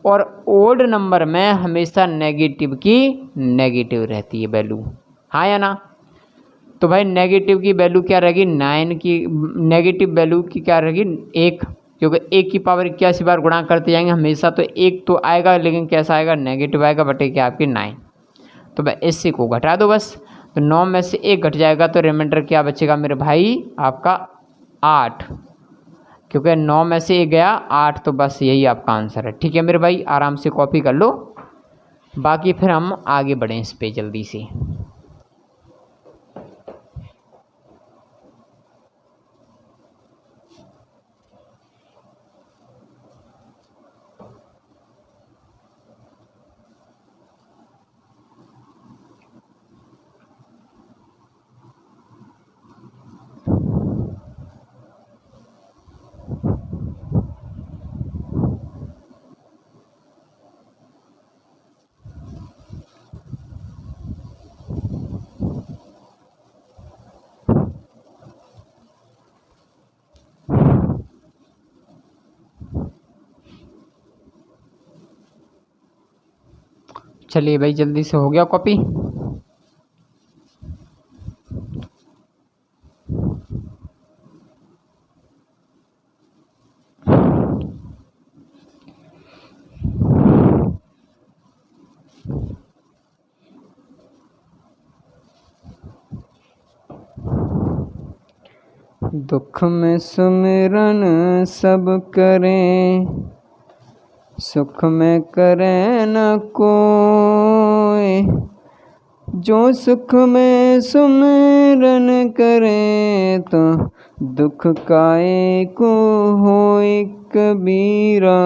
और ओड नंबर में हमेशा नेगेटिव की नेगेटिव रहती है वैल्यू, हाँ या ना। तो भाई नेगेटिव की वैल्यू क्या रहेगी 9 की, नेगेटिव वैल्यू की क्या रहेगी 1, क्योंकि 1 की पावर 81 बार गुणा करते जाएंगे हमेशा, तो 1 तो आएगा लेकिन कैसा आएगा नेगेटिव आएगा बटे क्या आपकी 9। तो भाई इससे को घटा दो बस, तो 9 में से 1 घट जाएगा तो रिमाइंडर क्या बचेगा मेरे भाई आपका 8, क्योंकि 9 में से 1 गया 8, तो बस यही आपका आंसर है। ठीक है मेरे भाई, आराम से कॉपी कर लो, बाकी फिर हम आगे बढ़ें इस पे जल्दी से। चलिए भाई जल्दी से हो गया कॉपी। दुख में सुमिरन सब करें, सुख में करे न कोई, जो सुख में सुमिरन करे तो दुख काए को होए कबीरा,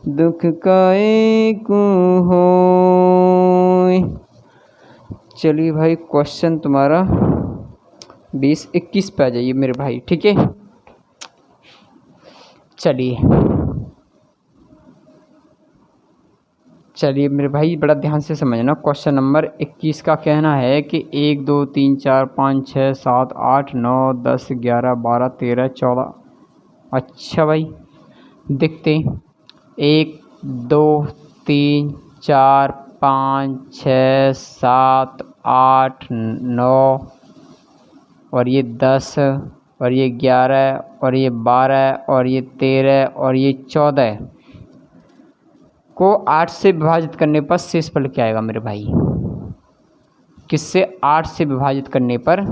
दुख काए को होए। चलिए भाई क्वेश्चन तुम्हारा 20-21 पे आ जाइए मेरे भाई। ठीक है, चलिए मेरे भाई बड़ा ध्यान से समझना। क्वेश्चन नंबर 21 का कहना है कि 1 2 3 4 5 6 7 8 9 10 11 12 13 14। अच्छा भाई देखते 1 2 3 4 5 6 7 8 9 और ये 10 और ये 11 और ये 12 और ये 13 और ये 14 को 8 से विभाजित करने पर शेषफल क्या आएगा मेरे भाई। किससे? 8 से विभाजित करने पर।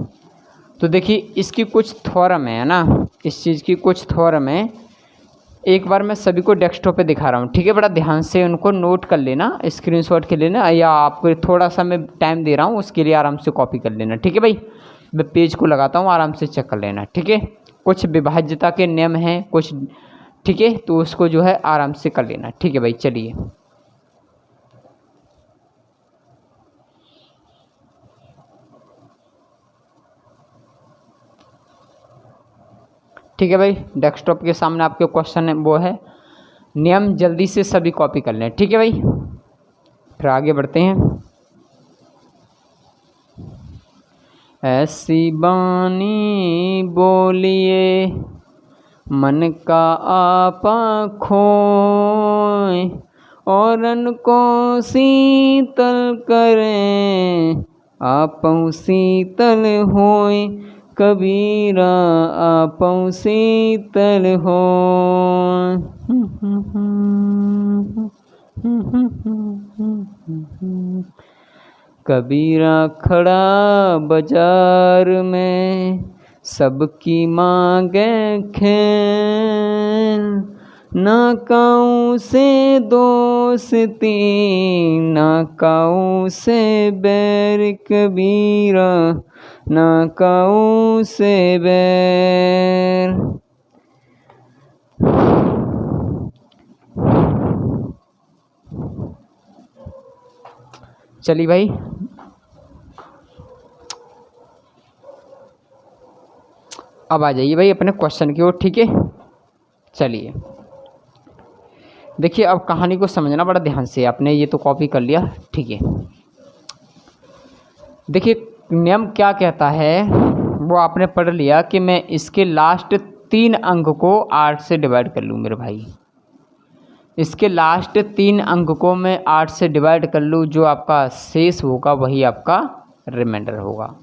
तो देखिए इसकी कुछ थ्योरम है ना, इस चीज़ की कुछ थ्योरम है। एक बार मैं सभी को डेस्कटॉप पे दिखा रहा हूँ, ठीक है? बड़ा ध्यान से उनको नोट कर लेना, स्क्रीनशॉट के लेना, या आपको थोड़ा सा मैं टाइम दे रहा हूँ उसके लिए आराम से कॉपी कर लेना, ठीक है भाई? मैं पेज को लगाता हूँ, आराम से चेक कर लेना, ठीक है? कुछ विभाज्यता के नियम हैं कुछ, ठीक है? तो उसको जो है आराम से कर लेना, ठीक है भाई? चलिए ठीक है भाई, डेस्कटॉप के सामने आपके क्वेश्चन है वो है, नियम जल्दी से सभी कॉपी कर लें, ठीक है भाई? फिर आगे बढ़ते हैं। ऐसी बानी बोलिए मन का आपा खोए, औरन को शीतल करें आपं शीतल होए, कबीरा आपं शीतल होए। कबीरा खड़ा बाजार में सबकी मांगे खेल, ना काऊ से दोस्ती ना काऊ से बैर, कबीरा ना काऊ से बैर। चलिए भाई अब आ जाइए भाई अपने क्वेश्चन की ओर, ठीक है? चलिए देखिए अब कहानी को समझना बड़ा ध्यान से, आपने ये तो कॉपी कर लिया, ठीक है? देखिए नियम क्या कहता है वो आपने पढ़ लिया कि मैं इसके लास्ट 3 अंक को 8 से डिवाइड कर लूँ मेरे भाई। इसके लास्ट 3 अंक को मैं 8 से डिवाइड कर लूँ, जो आपका शेष होगा वही आपका रिमाइंडर होगा।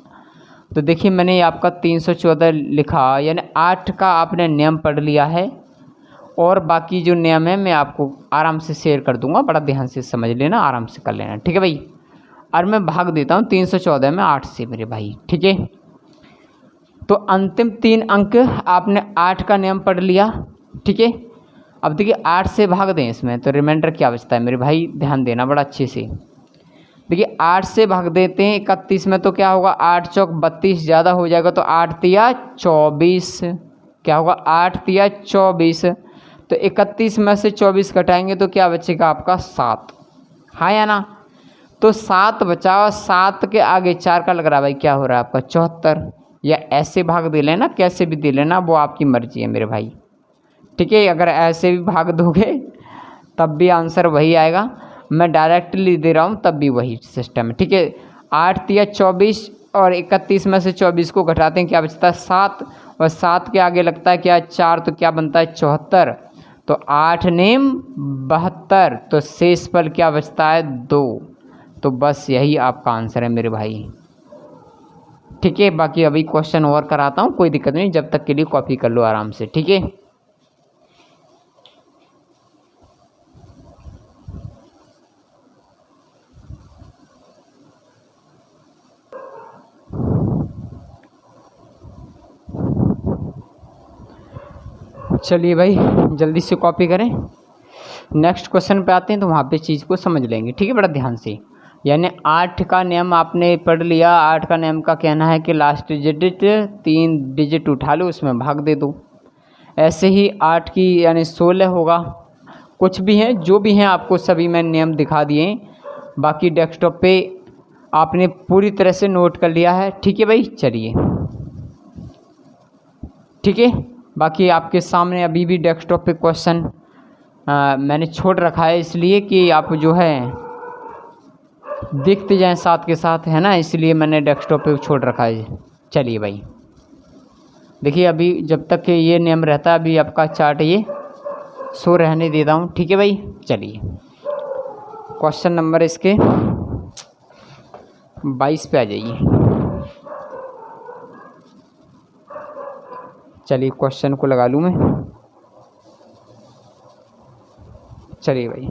तो देखिए मैंने आपका 314 लिखा, यानी 8 का आपने नियम पढ़ लिया है, और बाकी जो नियम है मैं आपको आराम से शेयर कर दूंगा, बड़ा ध्यान से समझ लेना, आराम से कर लेना, ठीक है भाई? और मैं भाग देता हूँ 314 में 8 से मेरे भाई, ठीक है? तो अंतिम 3 अंक आपने 8 का नियम पढ़ लिया, ठीक है? अब देखिए 8 से भाग दें इसमें तो रिमाइंडर क्या बचता है मेरे भाई? ध्यान देना बड़ा अच्छे से। देखिए 8 से भाग देते हैं 31 में, तो क्या होगा? 8 चौक 32 ज़्यादा हो जाएगा, तो 8 तिया 24, क्या होगा? 8 तिया 24। तो 31 में से 24 घटाएंगे तो क्या बचेगा आपका? 7, हाँ या ना? तो 7 बचा, 7 के आगे 4 का लग रहा है भाई, क्या हो रहा है आपका? 74। या ऐसे भाग दे लेना, कैसे भी दे लेना, वो आपकी मर्जी है मेरे भाई, ठीक है? अगर ऐसे भी भाग दोगे तब भी आंसर वही आएगा, मैं डायरेक्टली दे रहा हूँ तब भी वही सिस्टम है, ठीक है? 8 तिया 24 और 31 में से 24 को घटाते हैं, क्या बचता है? 7, और 7 के आगे लगता है क्या? 4, तो क्या बनता है? 74। तो 8 नेम 72, तो शेष फल क्या बचता है? 2। तो बस यही आपका आंसर है मेरे भाई, ठीक है? बाकी अभी क्वेश्चन और कराता हूँ, कोई दिक्कत नहीं, जब तक के लिए कॉपी कर लो आराम से, ठीक है? चलिए भाई जल्दी से कॉपी करें, नेक्स्ट क्वेश्चन पे आते हैं, तो वहाँ पे चीज़ को समझ लेंगे, ठीक है? बड़ा ध्यान से। यानी 8 का नियम आपने पढ़ लिया। 8 का नियम का कहना है कि लास्ट डिजिट 3 डिजिट उठा लो, उसमें भाग दे दो। ऐसे ही 8 की यानी 16 होगा, कुछ भी हैं जो भी हैं आपको सभी मैं नियम दिखा दिए, बाकी डेस्कटॉप पे आपने पूरी तरह से नोट कर लिया है, ठीक है भाई? चलिए ठीक है, बाकी आपके सामने अभी भी डेस्कटॉप पे क्वेश्चन मैंने छोड़ रखा है, इसलिए कि आप जो है देखते जाएं साथ के साथ, है ना? इसलिए मैंने डेस्कटॉप पे छोड़ रखा है। चलिए भाई देखिए अभी जब तक कि ये नियम रहता है, अभी आपका चार्ट ये शो रहने देता हूँ, ठीक है भाई? चलिए क्वेश्चन नंबर इसके 22 पे आ जाइए। चलिए क्वेश्चन को लगा लूँ मैं। चलिए भाई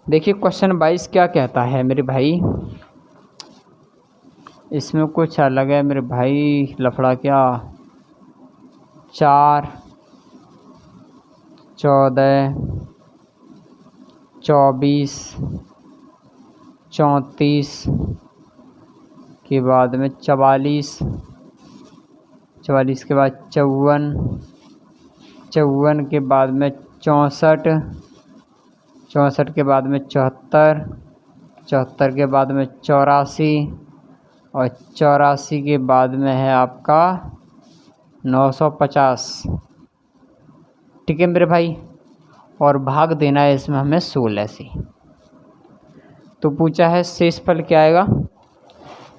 देखिए क्वेश्चन 22 क्या कहता है मेरे भाई? इसमें कुछ अलग है मेरे भाई लफड़ा क्या। 4, 14, 24, 34 के बाद में 44, 44 के बाद 54, 54 के बाद में 64, 64 के बाद में 74, 74 के बाद में 84 और 84 के बाद में है आपका 950। ठीक है मेरे भाई, और भाग देना है इसमें हमें 16 से। तो पूछा है शेषफल क्या आएगा,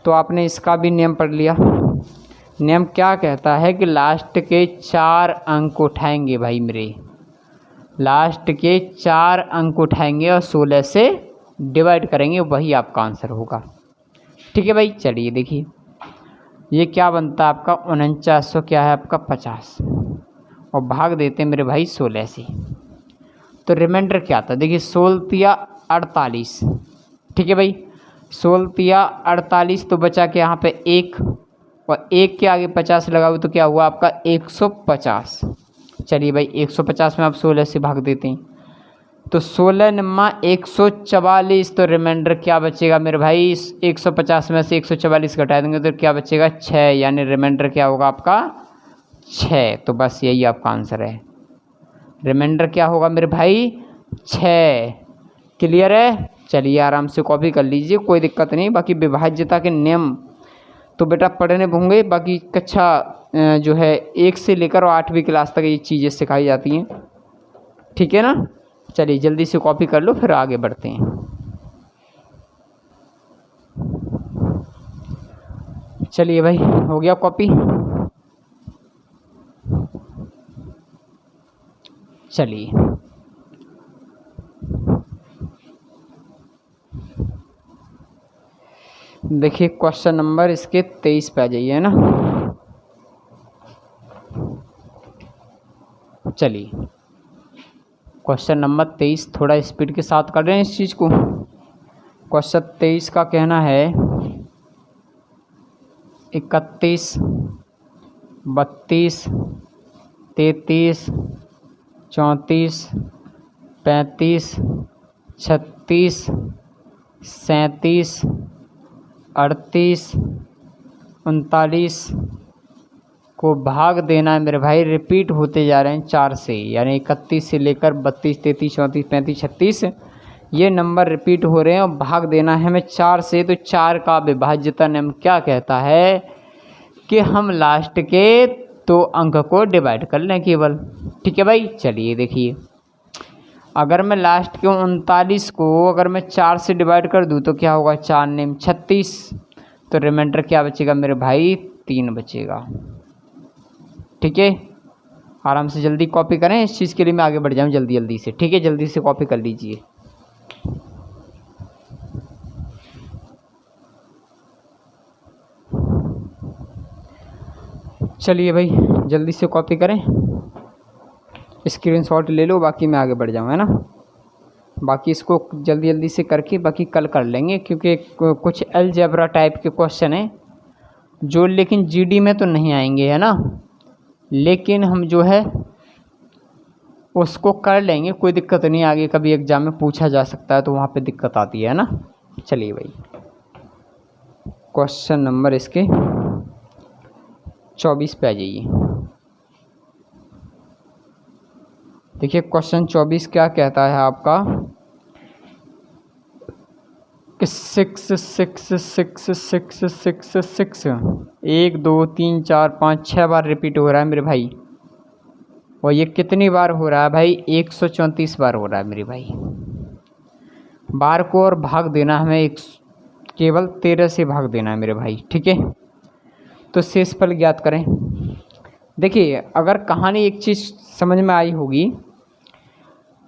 तो आपने इसका भी नियम पढ़ लिया। नियम क्या कहता है कि लास्ट के 4 अंक उठाएंगे भाई मेरे, लास्ट के 4 अंक उठाएंगे और 16 से डिवाइड करेंगे, वही आपका आंसर होगा। ठीक है भाई, चलिए देखिए ये क्या बनता है आपका 4900 क्या है आपका 50 और भाग देते हैं मेरे भाई 16 से। तो रिमाइंडर क्या आता है, देखिए 16 तिया 48। ठीक है भाई, 16 तिया 48 तो बचा के यहाँ पे 1 और 1 के आगे 50 लगाओ तो क्या हुआ आपका 150। चलिए भाई 150 में आप 16 से भाग देते हैं तो 16 नम्मा 144। तो रिमाइंडर क्या बचेगा मेरे भाई, 150 में से 144 घटा देंगे तो क्या बचेगा 6, यानी रिमाइंडर क्या होगा आपका 6। तो बस यही आपका आंसर है, रिमाइंडर क्या होगा मेरे भाई 6। क्लियर है, चलिए आराम से कॉपी कर लीजिए, कोई दिक्कत नहीं। बाकी विभाज्यता के नियम तो बेटा पढ़ने होंगे, बाकी कक्षा जो है 1 से लेकर और 8वीं क्लास तक ये चीज़ें सिखाई जाती हैं। ठीक है ना, चलिए जल्दी से कॉपी कर लो फिर आगे बढ़ते हैं। चलिए भाई हो गया कॉपी। चलिए देखिए क्वेश्चन नंबर इसके 23 पे आ जाइए, है ना। चलिए क्वेश्चन नंबर 23 थोड़ा स्पीड के साथ कर रहे हैं इस चीज़ को। क्वेश्चन 23 का कहना है 31, 32, 33, 34, 35, 36, 37, 38, 39 को भाग देना है मेरे भाई। रिपीट होते जा रहे हैं 4 से, यानी 31 से लेकर 32, 33, 34, 35, 36 ये नंबर रिपीट हो रहे हैं और भाग देना है हमें 4 से। तो 4 का विभाज्यता नियम क्या कहता है कि हम लास्ट के 2 अंक को डिवाइड कर लें केवल। ठीक है भाई, चलिए देखिए अगर मैं लास्ट के 39 को अगर मैं 4 से डिवाइड कर दूँ तो क्या होगा 4 नेम 36। तो रिमाइंडर क्या बचेगा मेरे भाई 3 बचेगा। ठीक है, आराम से जल्दी कॉपी करें, इस चीज़ के लिए मैं आगे बढ़ जाऊँ जल्दी जल्दी से। ठीक है, जल्दी से कॉपी कर लीजिए। चलिए भाई जल्दी से कॉपी करें, स्क्रीनशॉट ले लो, बाकी मैं आगे बढ़ जाऊँ, है ना। बाकी इसको जल्दी जल्दी से करके बाकी कल कर लेंगे, क्योंकि कुछ अलजेब्रा टाइप के क्वेश्चन हैं जो लेकिन जीडी में तो नहीं आएंगे, है ना, लेकिन हम जो है उसको कर लेंगे, कोई दिक्कत नहीं। आगे कभी एग्जाम में पूछा जा सकता है तो वहाँ पे दिक्कत आती है ना। चलिए भाई क्वेश्चन नंबर इसके 24 पे आ जाइए। देखिए क्वेश्चन 24 क्या कहता है आपका कि 6 6 6 6 6 6 1 2 3 4 5 6 बार रिपीट हो रहा है मेरे भाई। और ये कितनी बार हो रहा है भाई 134 बार हो रहा है मेरे भाई। बार को और भाग देना हमें केवल 13 से भाग देना है मेरे भाई। ठीक है, तो शेषफल ज्ञात करें। देखिए अगर कहानी एक चीज़ समझ में आई होगी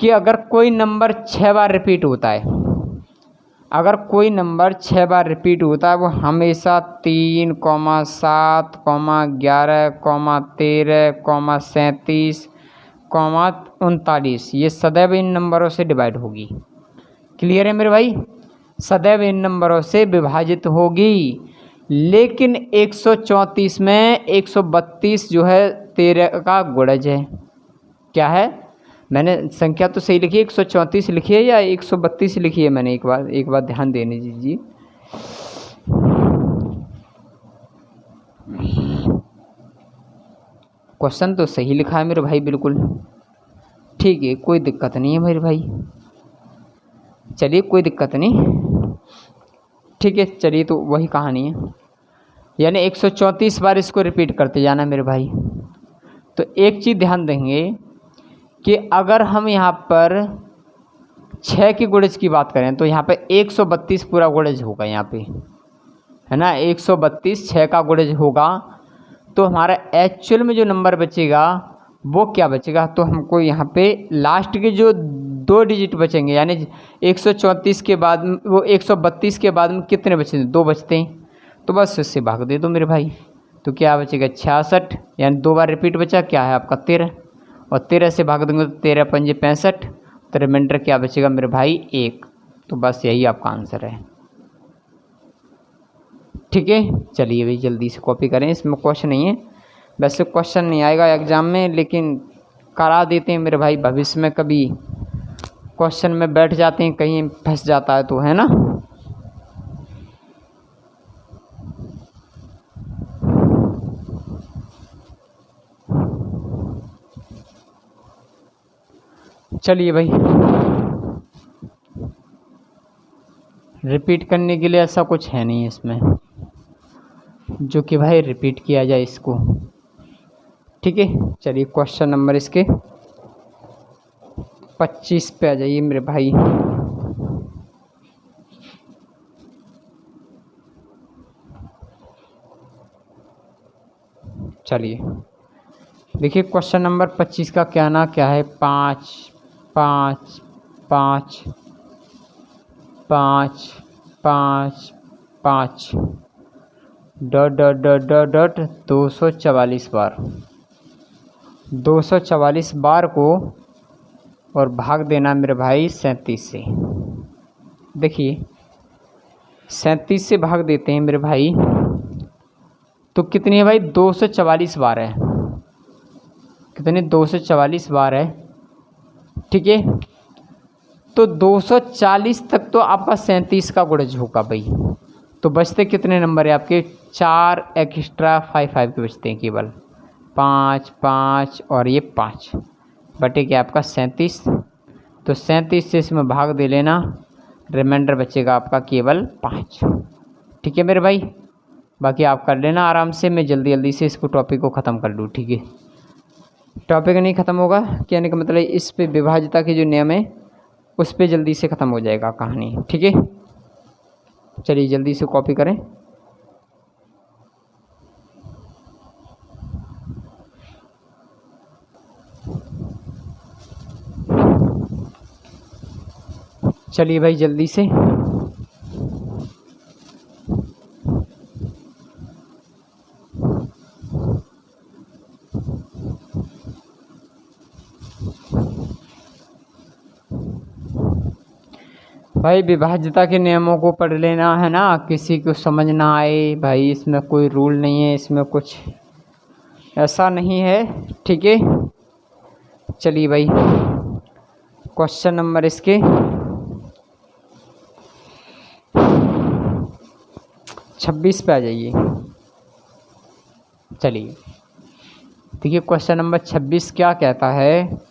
कि अगर कोई नंबर 6 बार रिपीट होता है, अगर कोई नंबर 6 बार रिपीट होता है वो हमेशा 3, 7, 11, 13, 37, 39 ये सदैव इन नंबरों से डिवाइड होगी। क्लियर है मेरे भाई, सदैव इन नंबरों से विभाजित होगी। लेकिन 134 में 132 जो है 13 का गुणज है। क्या है, मैंने संख्या तो सही लिखी है, 134 लिखी है या 132 लिखी है मैंने? एक बार ध्यान देने दीजिए। क्वेश्चन तो सही लिखा है मेरे भाई, बिल्कुल ठीक है, कोई दिक्कत नहीं है मेरे भाई। चलिए कोई दिक्कत नहीं, ठीक है, चलिए तो वही कहानी है, यानी 134 बार इसको रिपीट करते जाना मेरे भाई। तो एक चीज़ ध्यान देंगे कि अगर हम यहाँ पर 6 की गुणज की बात करें तो यहाँ पे 132 पूरा गुणज होगा यहाँ पे, है ना, 132 6 का गुणज होगा। तो हमारा एक्चुअल में जो नंबर बचेगा वो क्या बचेगा, तो हमको यहाँ पे लास्ट के जो 2 डिजिट बचेंगे, यानी 134 के बाद वो 132 के बाद में कितने बचते हैं, 2 बचते हैं, तो बस इससे भाग दे दो मेरे भाई। तो क्या बचेगा 66, यानी 2 बार रिपीट बचा, क्या है आपका 13, और 13 से भाग देंगे तो 13 पंजे 65, तो रिमाइंडर क्या बचेगा मेरे भाई 1। तो बस यही आपका आंसर है, ठीक है। चलिए भाई जल्दी से कॉपी करें, इसमें क्वेश्चन नहीं है, वैसे क्वेश्चन नहीं आएगा एग्ज़ाम में, लेकिन करा देते हैं मेरे भाई, भविष्य में कभी क्वेश्चन में बैठ जाते हैं, कहीं फंस जाता है तो, है ना। चलिए भाई, रिपीट करने के लिए ऐसा कुछ है नहीं इसमें जो कि भाई रिपीट किया जाए इसको, ठीक है। चलिए क्वेश्चन नंबर इसके 25 पे आ जाइए मेरे भाई। चलिए देखिए क्वेश्चन नंबर 25 का क्या है, 5 5 5 5 5 5 dot dot dot dot dot 244 बार, 244 बार को और भाग देना मेरे भाई 37 से। देखिए 37 से भाग देते हैं मेरे भाई तो कितनी है भाई, 244 बार है, कितने 244 बार है, ठीक है। तो 240 तक तो आपका 37 का गुणज होगा भाई, तो बचते कितने नंबर है आपके, 4 एक्स्ट्रा 5 5 के बचते हैं केवल, 5 5 और ये 5 बटे क्या आपका 37, तो 37 से इसमें भाग दे लेना, रिमाइंडर बचेगा आपका केवल 5, ठीक है मेरे भाई। बाकी आप कर लेना आराम से, मैं जल्दी जल्दी से इसको टॉपिक को ख़त्म कर लूँ, ठीक है। टॉपिक नहीं ख़त्म होगा कहने का मतलब इस पे विभाज्यता के जो नियम है उस पे जल्दी से ख़त्म हो जाएगा कहानी, ठीक है। चलिए जल्दी से कॉपी करें। चलिए भाई जल्दी से, भाई विभाज्यता के नियमों को पढ़ लेना, है ना, किसी को समझ ना आए भाई, इसमें कोई रूल नहीं है, इसमें कुछ ऐसा नहीं है, ठीक है। चलिए भाई क्वेश्चन नंबर इसके 26 पे आ जाइए। चलिए देखिए क्वेश्चन नंबर 26 क्या कहता है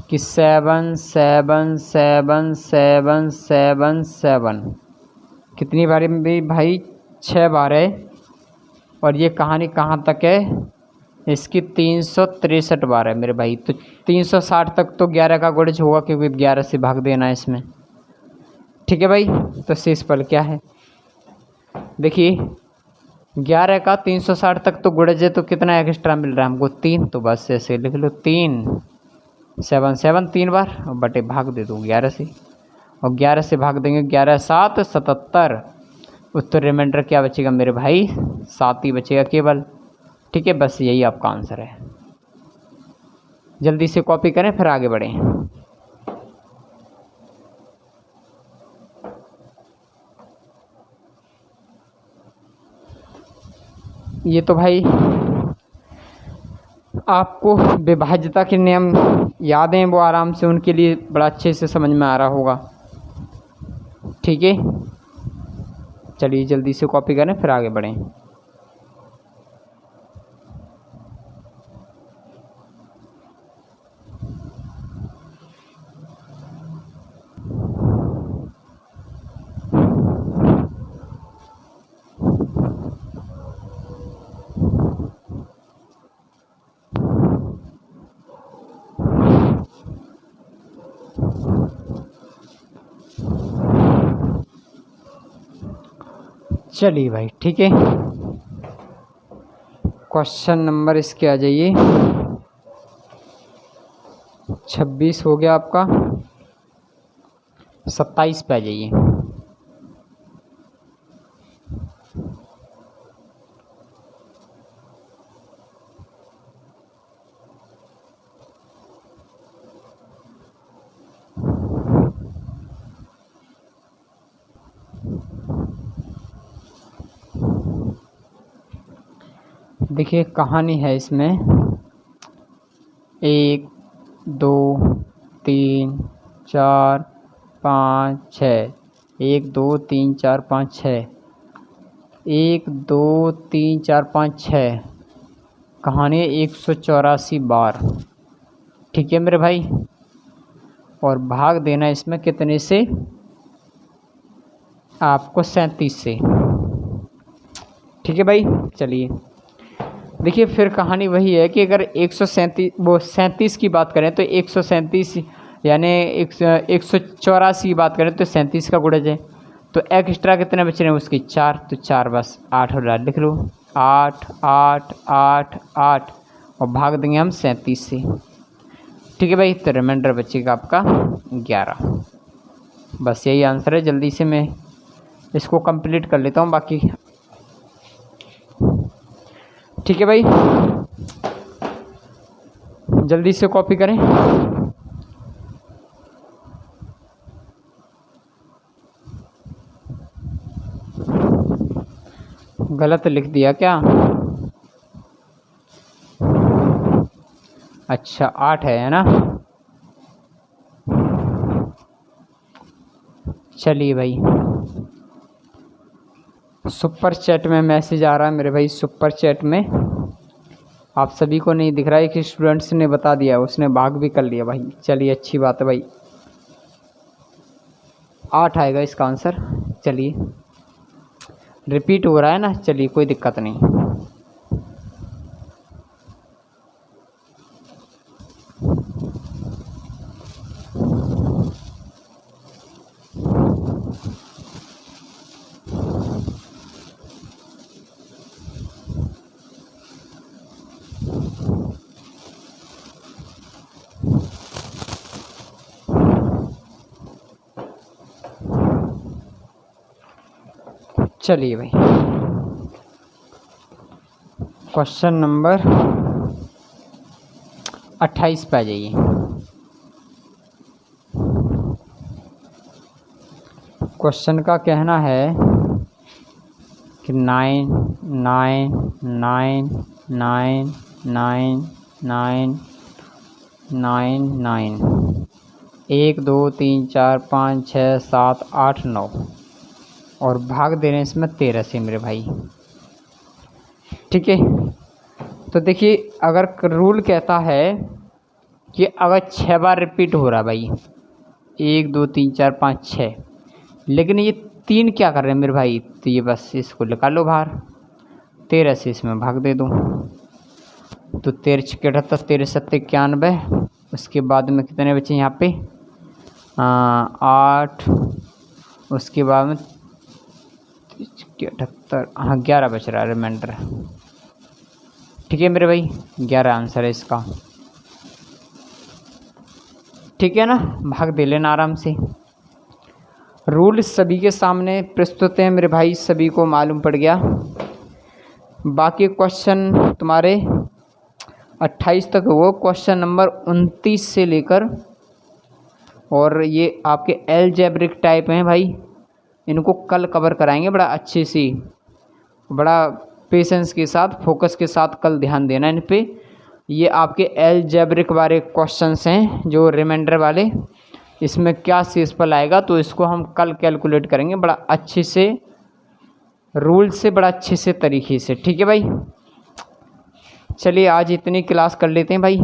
कि 7 7 7 7 7 7 कितनी बार भी भाई, 6 बार है, और ये कहानी कहाँ तक है, इसकी 363 बार है मेरे भाई। तो 360 तक तो 11 का गुणज होगा क्योंकि 11 से भाग देना है इसमें, ठीक है भाई। तो शेष फल क्या है, देखिए 11 का 360 तक तो गुणज है, तो कितना एक्स्ट्रा मिल रहा है हमको 3, तो बस ऐसे लिख लो 3 7 7 3 बार और बटे भाग दे दो 11 से, और 11 से भाग देंगे 11 7 77, उत्तर रिमाइंडर क्या बचेगा मेरे भाई 7 ही बचेगा केवल, ठीक है। बस यही आपका आंसर है, जल्दी से कॉपी करें फिर आगे बढ़ें। ये तो भाई आपको विभाज्यता के नियम याद हैं, वो आराम से उनके लिए बड़ा अच्छे से समझ में आ रहा होगा। ठीक है, चलिए जल्दी से कॉपी करें फिर आगे बढ़ें। चलिए भाई ठीक है, क्वेश्चन नंबर इसके आ जाइए 26 हो गया आपका, 27 पे आ जाइए। देखिए कहानी है इसमें 1 2 3 4 5 6, 1 2 3 4 5 6, 1 2 3 4 5 6, कहानी 184 बार। ठीक है मेरे भाई, और भाग देना इसमें कितने से, आपको 37 से। ठीक है भाई, चलिए देखिए फिर कहानी वही है कि अगर 137 की बात करें तो 137 यानी 184 की बात करें तो 37 का गुणज है, तो एक्स्ट्रा कितने बच रहे हैं उसकी 4, तो 4 बस 8 और लिख लो 8 8 8 8 और भाग देंगे हम 37 से। ठीक है भाई, तो रिमाइंडर बचेगा आपका 11। बस यही आंसर है, जल्दी से मैं इसको कंप्लीट कर लेता हूँ बाकी। ठीक है भाई, जल्दी से कॉपी करें। गलत लिख दिया क्या? अच्छा 8 है ना। चलिए भाई, सुपर चैट में मैसेज आ रहा है मेरे भाई, सुपर चैट में आप सभी को नहीं दिख रहा है कि स्टूडेंट्स ने बता दिया, उसने भाग भी कर लिया भाई। चलिए अच्छी बात है भाई, 8 आएगा इसका आंसर। चलिए रिपीट हो रहा है ना, चलिए कोई दिक्कत नहीं। चलिए भाई, क्वेश्चन नंबर 28 पे आ जाइए। क्वेश्चन का कहना है कि 9 9 9 9 9 9 9 9, 1 2 3 4 5 6 7 8 9 और भाग दे रहे हैं इसमें 13 से मेरे भाई। ठीक है, तो देखिए अगर रूल कहता है कि अगर 6 बार रिपीट हो रहा है भाई, 1 2 3 4 5 6, लेकिन ये 3 क्या कर रहे हैं मेरे भाई, तो ये बस इसको निकालो बाहर, 13 से इसमें भाग दे दो, तो 13 6 78, 13 7 91, उसके बाद में कितने बचे यहाँ पे 8, उसके बाद में 78, हाँ 11 बच रहा है रिमाइंडर। ठीक है मेरे भाई, 11 आंसर है इसका। ठीक है ना, भाग दे लेना आराम से। रूल सभी के सामने प्रस्तुत है मेरे भाई, सभी को मालूम पड़ गया। बाकी क्वेश्चन तुम्हारे 28 तक वो क्वेश्चन नंबर 29 से लेकर, और ये आपके अलजेब्रिक टाइप हैं भाई, इनको कल कवर कराएंगे बड़ा अच्छे से, बड़ा पेशेंस के साथ, फोकस के साथ कल ध्यान देना इन पे। ये आपके अलजेब्रिक वाले क्वेश्चंस हैं जो रिमाइंडर वाले, इसमें क्या शेषफल आएगा तो इसको हम कल कैलकुलेट करेंगे बड़ा अच्छे से, रूल से, बड़ा अच्छे से तरीके से। ठीक है भाई, चलिए आज इतनी क्लास कर लेते हैं भाई।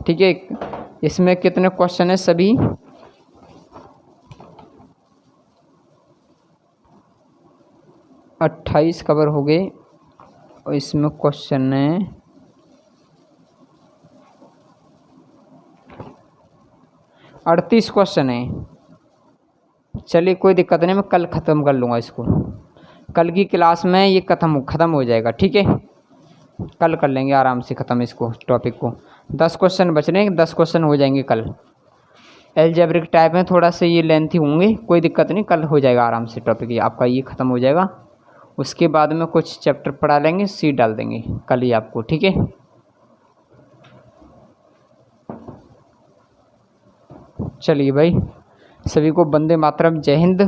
ठीक है, इसमें कितने क्वेश्चन है? सभी 28 कवर हो गए और इसमें क्वेश्चन है 38 क्वेश्चन है। चलिए कोई दिक्कत नहीं, मैं कल ख़त्म कर लूँगा इसको, कल की क्लास में ये ख़त्म हो जाएगा। ठीक है, कल कर लेंगे आराम से ख़त्म इसको, टॉपिक को। 10 क्वेश्चन बच रहे हैं, 10 क्वेश्चन हो जाएंगे कल। अलजेब्रिक टाइप में थोड़ा से ये लेंथी होंगे, कोई दिक्कत नहीं, कल हो जाएगा आराम से टॉपिक, ये आपका ये ख़त्म हो जाएगा। उसके बाद में कुछ चैप्टर पढ़ा लेंगे, सीट डाल देंगे कल ही आपको। ठीक है, चलिए भाई, सभी को वंदे मातरम, जय हिंद।